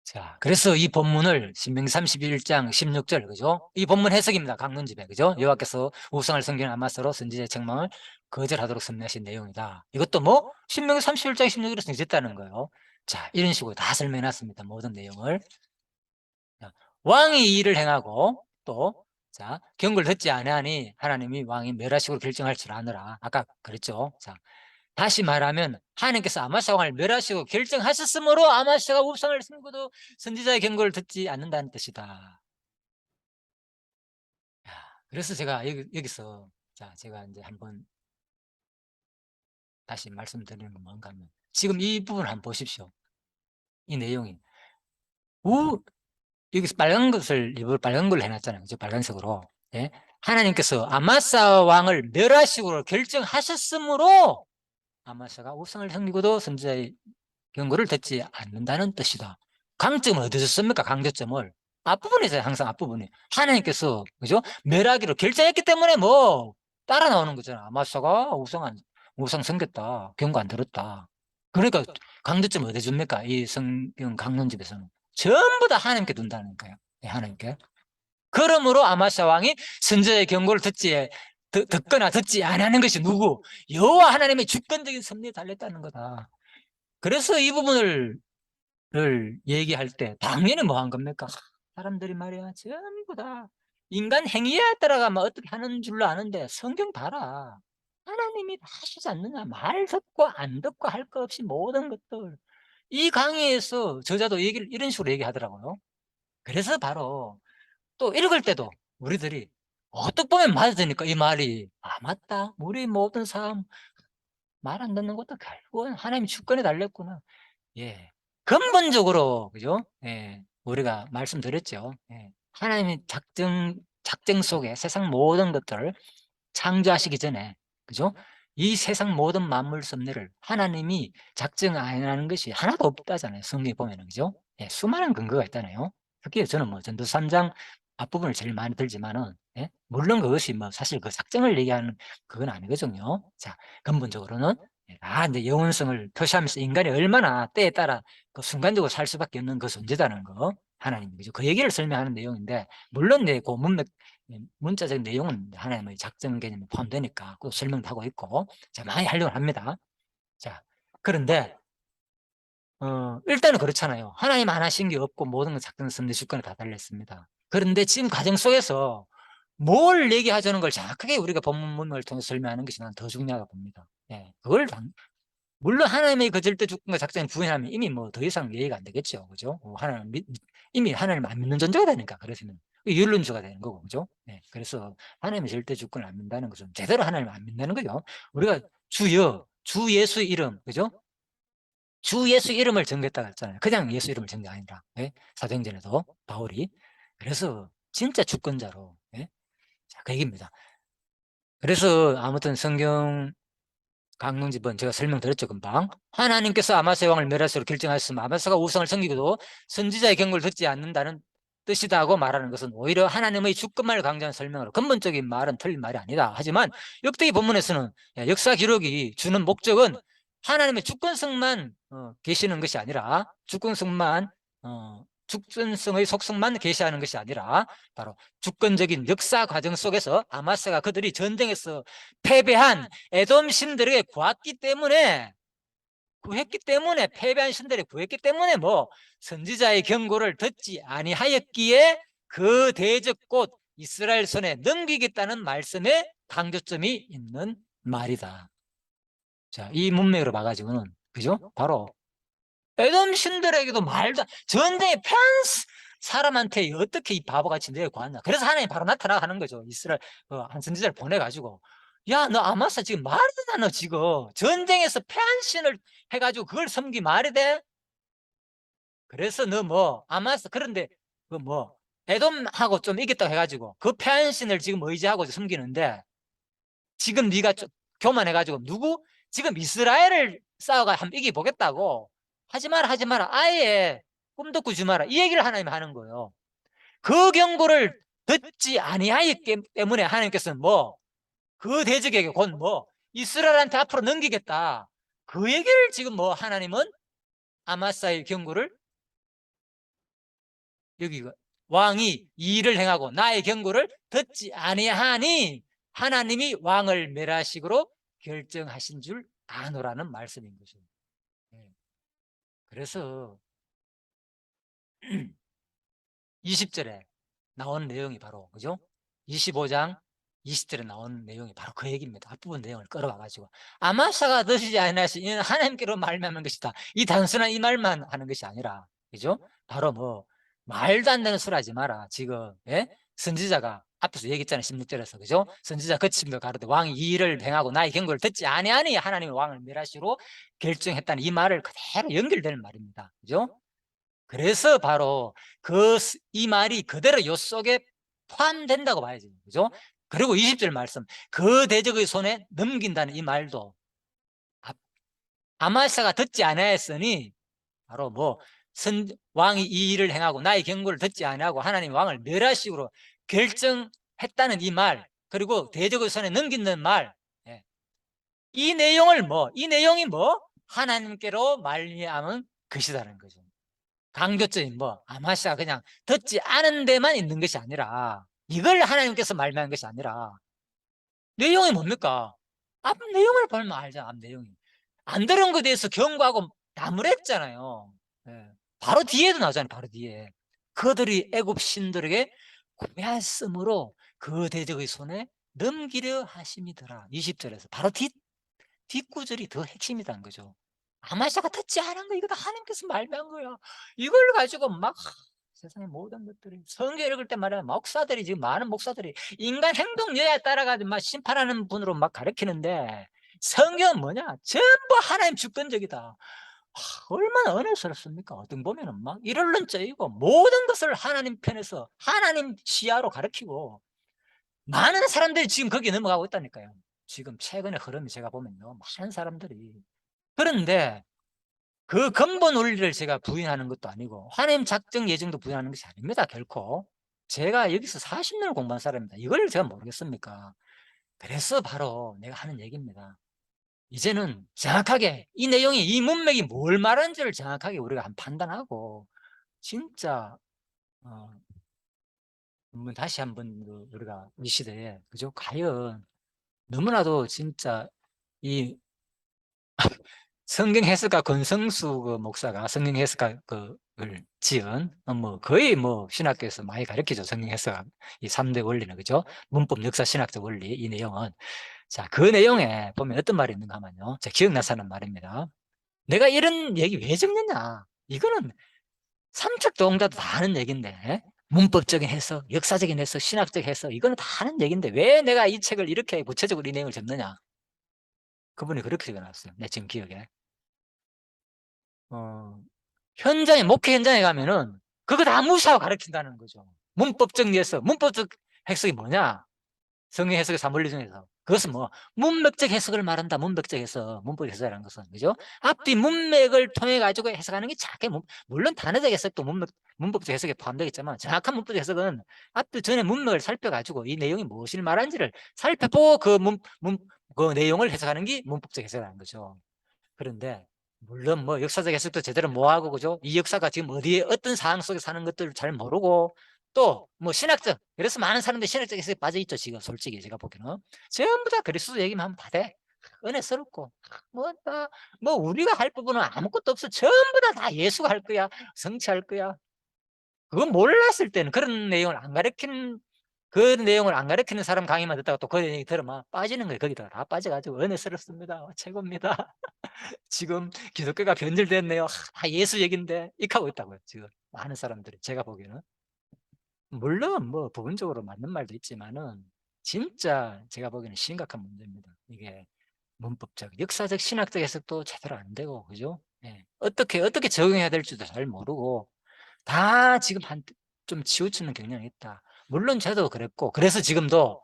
자, 그래서 이 본문을 신명기 31장 16절, 그죠? 이 본문 해석입니다. 강론집에, 그죠? 여호와께서 우상을 섬기는 아마스로 선지자의 책망을 거절하도록 섭리하신 내용이다. 이것도 뭐 신명기 31장 16절에서 정했다는 거예요. 자, 이런 식으로 다 설명해놨습니다. 모든 내용을. 자, 왕이 이 일을 행하고 또 경고를 듣지 아니하니 하나님이 왕이 멸하시고 결정할 줄 아느라. 아까 그랬죠. 자, 다시 말하면 하나님께서 아마샤 왕을 멸하시고 결정하셨으므로 아마샤가 우상을 섬기고도 선지자의 경고를 듣지 않는다는 뜻이다. 그래서 제가 여기서 자, 제가 이제 한번 다시 말씀드리는 건 뭔가 하면, 지금 이 부분 한번 보십시오. 이 내용이. 여기서 빨간 것을, 일부러 빨간 걸로 해놨잖아요. 그죠? 빨간색으로. 예? 하나님께서 아마사 왕을 멸하시고 결정하셨으므로 아마사가 우상을 섬기고도 선지자의 경고를 듣지 않는다는 뜻이다. 강점은 어디서 씁니까? 강조점을. 앞부분에 있어요. 항상 앞부분에. 하나님께서, 그죠? 멸하기로 결정했기 때문에 뭐, 따라 나오는 거잖아. 아마사가 우상 섬겼다. 경고 안 들었다. 그러니까 강조점 어디 줍니까? 이 성경 강론집에서는. 전부 다 하나님께 둔다는 거예요. 네, 하나님께. 그러므로 아마샤 왕이 선지자의 경고를 듣거나 듣지 않는 것이 누구? 여호와 하나님의 주권적인 섭리에 달렸다는 거다. 그래서 이 부분을 얘기할 때 당연히 뭐 한 겁니까? 사람들이 말이야 전부 다 인간 행위에 따라가 뭐 어떻게 하는 줄로 아는데 성경 봐라. 하나님이 다 하시지 않느냐. 말 듣고 안 듣고 할 거 없이 모든 것들. 이 강의에서 저자도 얘기를 이런 식으로 얘기하더라고요. 그래서 바로 또 읽을 때도 우리들이 어떻게 보면 맞으니까 이 말이 맞다. 우리 모든 삶 말 안 듣는 것도 결국은 하나님의 주권에 달렸구나. 예. 근본적으로 그죠? 예. 우리가 말씀드렸죠. 예. 하나님의 작정 속에 세상 모든 것들을 창조하시기 전에 그죠? 이 세상 모든 만물 섭리를 하나님이 작정 안 하는 것이 하나도 없다잖아요. 성경에 보면은 그죠? 예, 수많은 근거가 있잖아요. 특히 저는 뭐 전도 3장 앞부분을 제일 많이 들지만은 예? 물론 그것이 뭐 사실 그 작정을 얘기하는 그건 아니거든요. 자, 근본적으로는 이제 영원성을 표시하면서 인간이 얼마나 때에 따라 그 순간적으로 살 수밖에 없는 그 존재다는 거 하나님 그죠? 그 얘기를 설명하는 내용인데 물론 그 문자적인 내용은 하나님의 작정 개념에 포함되니까 그 설명도 하고 있고 자 많이 하려고 합니다. 자 그런데 일단은 그렇잖아요. 하나님 안 하신 게 없고 모든 건 작정 섭리 주권에 다 달렸습니다. 그런데 지금 과정 속에서 뭘 얘기하자는 걸 정확하게 우리가 본문을 통해서 설명하는 것이 난 더 중요하다고 봅니다. 예, 물론 하나님의 그 절대 주권과 작전을 부인하면 이미 뭐 더 이상 이해가 안 되겠죠. 그죠? 이미 하나님 안 믿는 존재가 되니까, 그래서는. 율론주가 되는 거고, 그죠? 네. 그래서 하나님의 절대 주권을 안 믿는다는 것은 제대로 하나님을 안 믿는 거죠. 우리가 주 예수 이름, 그죠? 주 예수 이름을 정했다고 했잖아요. 그냥 예수 이름을 정한 게 아니라, 예? 사도행전에도 바울이. 그래서 진짜 주권자로, 예? 자, 그 얘기입니다. 그래서 아무튼 성경 강릉집은 제가 설명드렸죠 금방. 하나님께서 아마스의 왕을 멸하시기로 결정하였으면 아마스가 우상을 섬기고도 선지자의 경고를 듣지 않는다는 뜻이다고 말하는 것은 오히려 하나님의 주권만을 강조한 설명으로 근본적인 말은 틀린 말이 아니다. 하지만 역대기 본문에서는 역사 기록이 주는 목적은 하나님의 주권성만 계시는 것이 아니라 주권성의 속성만 계시하는 것이 아니라 바로 주권적인 역사 과정 속에서 아마스가 그들이 전쟁에서 패배한 에돔 신들에게 구했기 때문에 패배한 신들에 구했기 때문에 뭐 선지자의 경고를 듣지 아니하였기에 그 대적 곧 이스라엘 손에 넘기겠다는 말씀에 강조점이 있는 말이다. 자, 이 문맥으로 봐가지고는 그죠? 바로 에돔 신들에게도 전쟁에 패한 사람한테 어떻게 이 바보같이 내가 구하냐. 그래서 하나님이 바로 나타나가는 거죠. 이스라엘 한 선지자를 보내가지고 야, 너 아마사 지금 말이 되나 너 지금 전쟁에서 패한 신을 해가지고 그걸 섬기 말이 돼? 그래서 너 뭐 아마사 그런데 그 뭐 에돔하고 좀 이겼다고 해가지고 그 패한 신을 지금 의지하고 섬기는데 지금 네가 좀 교만해가지고 지금 이스라엘을 싸워가 한번 이겨보겠다고 하지 마라 아예 꿈도 꾸지 마라 이 얘기를 하나님이 하는 거예요. 그 경고를 듣지 아니하였기 때문에 하나님께서는 뭐 그 대적에게 곧 뭐 이스라엘한테 앞으로 넘기겠다 그 얘기를 지금 뭐 하나님은 아마사의 경고를 여기 왕이 이 일을 행하고 나의 경고를 듣지 아니하니 하나님이 왕을 멸하시기로 결정하신 줄 아노라는 말씀인 거죠. 그래서 20절에 나온 내용이 바로 그죠? 25장 20절에 나온 내용이 바로 그 얘기입니다. 앞부분 내용을 끌어와가지고 아마사가 드시지 아니하시 이는 하나님께로 말미암은 것이다. 이 단순한 이 말만 하는 것이 아니라 그죠? 바로 뭐 말도 안 되는 소리 하지 마라. 지금 선지자가 앞에서 얘기했잖아요. 16절에서. 그죠? 선지자 거침도 가로되 왕이 이 일을 행하고 나의 경고를 듣지 아니하니 하나님이 왕을 멸하시로 결정했다는 이 말을 그대로 연결되는 말입니다. 그죠? 그래서 바로 이 말이 그대로 요 속에 포함된다고 봐야죠. 그죠? 그리고 20절 말씀, 그 대적의 손에 넘긴다는 이 말도 아마샤가 듣지 아니하였으니 바로 뭐 왕이 이 일을 행하고 나의 경고를 듣지 아니하고 하나님 왕을 멸하시기로 결정했다는 이 말, 그리고 대적의 손에 넘긴다는 말, 예. 이 내용이 하나님께로 말미암은 것이다는 거죠. 강조점이 아마샤가 그냥 듣지 않은 데만 있는 것이 아니라, 이걸 하나님께서 말미암은 것이 아니라 내용이 뭡니까? 앞 내용을 보면 알죠. 앞 내용이 안 들은 것에 대해서 경고하고 나무랬잖아요. 예. 바로 뒤에도 나오잖아요. 바로 뒤에 그들이 애굽 신들에게 구하였으므로 그 대적의 손에 넘기려 하심이더라. 20절에서 바로 뒷구절이 더 핵심이라는 거죠. 아마샤가 듣지 않은 거, 이거 다 하나님께서 말미암은 거야. 이걸 가지고 막 세상의 모든 것들이 성경 읽을 때 말이야, 목사들이 지금 많은 목사들이 인간 행동 여야에 따라가지고 막 심판하는 분으로 막 가르치는데, 성경은 뭐냐? 전부 하나님 주권적이다. 얼마나 은혜스럽습니까? 어떤 보면은 막 이럴런짜이고 모든 것을 하나님 편에서 하나님 시야로 가르치고, 많은 사람들이 지금 거기에 넘어가고 있다니까요. 지금 최근의 흐름이 제가 보면요, 많은 사람들이. 그런데 그 근본 원리를 제가 부인하는 것도 아니고 하나님 작정 예정도 부인하는 것이 아닙니다. 결코. 제가 여기서 40년을 공부한 사람입니다. 이걸 제가 모르겠습니까? 그래서 바로 내가 하는 얘기입니다. 이제는 정확하게 이 내용이, 이 문맥이 뭘 말하는지를 정확하게 우리가 한번 판단하고, 진짜 다시 한번 우리가 이 시대에, 그죠? 과연 너무나도 진짜 이 성경 해석가 권성수 목사가 성경 해석가 를 지은 거의 신학교에서 많이 가르치죠. 성경 해석 이 3대 원리는, 그죠? 문법, 역사, 신학적 원리, 이 내용은. 자, 그 내용에 보면 어떤 말이 있는가 하면요, 제가 기억나서 하는 말입니다. 내가 이런 얘기 왜 적느냐, 이거는 삼척동자도 다 하는 얘기인데, 문법적인 해석, 역사적인 해석, 신학적 해석, 이거는 다 하는 얘기인데 왜 내가 이 책을 이렇게 구체적으로 이 내용을 적느냐. 그분이 그렇게 적어놨어요. 내 지금 기억에. 현장에, 목회 현장에 가면은 그거 다 무시하고 가르친다는 거죠. 문법적 해석, 문법적 해석이 뭐냐? 성경 해석의 3원리 중에서 그것은 문맥적 해석을 말한다. 문맥적 해석, 문법 해석이라는 것은, 그죠? 앞뒤 문맥을 통해 가지고 해석하는 게 작게, 물론 단어적 해석도 문법적 해석에 포함되겠지만, 정확한 문법적 해석은 앞뒤 전에 문맥을 살펴가지고 이 내용이 무엇을 말하는지를 살펴보고 그 내용을 해석하는 게 문법적 해석이라는 거죠. 그런데 물론 역사적 해석도 제대로 못하고, 그죠? 이 역사가 지금 어디에 어떤 상황 속에 사는 것들을 잘 모르고, 또 신학적, 그래서 많은 사람들이 신학적 해석에 빠져 있죠. 지금 솔직히 제가 보기에는 전부 다 그리스도 얘기만 하면 다 돼. 은혜스럽고 우리가 할 부분은 아무것도 없어. 전부 다 예수가 할 거야, 성취할 거야. 그건 몰랐을 때는 그 내용을 안 가르치는 사람 강의만 듣다가 또 그 얘기 들으면 빠지는 거예요. 거기다 다 빠져가지고 은혜스럽습니다, 최고입니다. 지금 기독교가 변질됐네요. 다 예수 얘긴데 이렇게 하고 있다고요. 지금 많은 사람들이. 제가 보기에는 물론 부분적으로 맞는 말도 있지만은, 진짜 제가 보기에는 심각한 문제입니다. 이게 문법적, 역사적, 신학적 해석도 제대로 안 되고, 그죠? 예. 어떻게 적용해야 될지도 잘 모르고 다 지금 좀 치우치는 경향이 있다. 물론 저도 그랬고, 그래서 지금도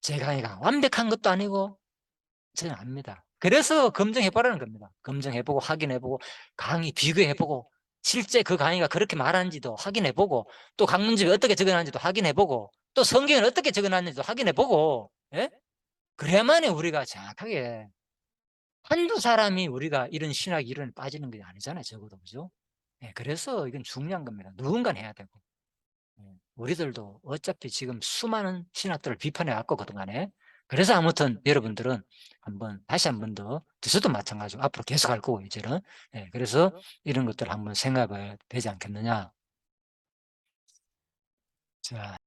제 강의가 완벽한 것도 아니고 저는 압니다. 그래서 검증해보라는 겁니다. 검증해보고 확인해보고 강의 비교해보고 실제 그 강의가 그렇게 말하는지도 확인해보고, 또 강문집에 어떻게 적어놨는지도 확인해보고, 또 성경을 어떻게 적어놨는지도 확인해보고, 예? 그래야만이 우리가 정확하게, 한두 사람이 우리가 이런 신학 이론에 빠지는 게 아니잖아요. 적어도, 그죠? 예, 그래서 이건 중요한 겁니다. 누군가 해야 되고. 우리들도 어차피 지금 수많은 신학들을 비판해 왔고 그동안에, 그래서 아무튼 여러분들은 다시 한 번 더, 저도 마찬가지고 앞으로 계속 할 거고 이제는, 그래서 이런 것들을 한번 생각해야 되지 않겠느냐. 자.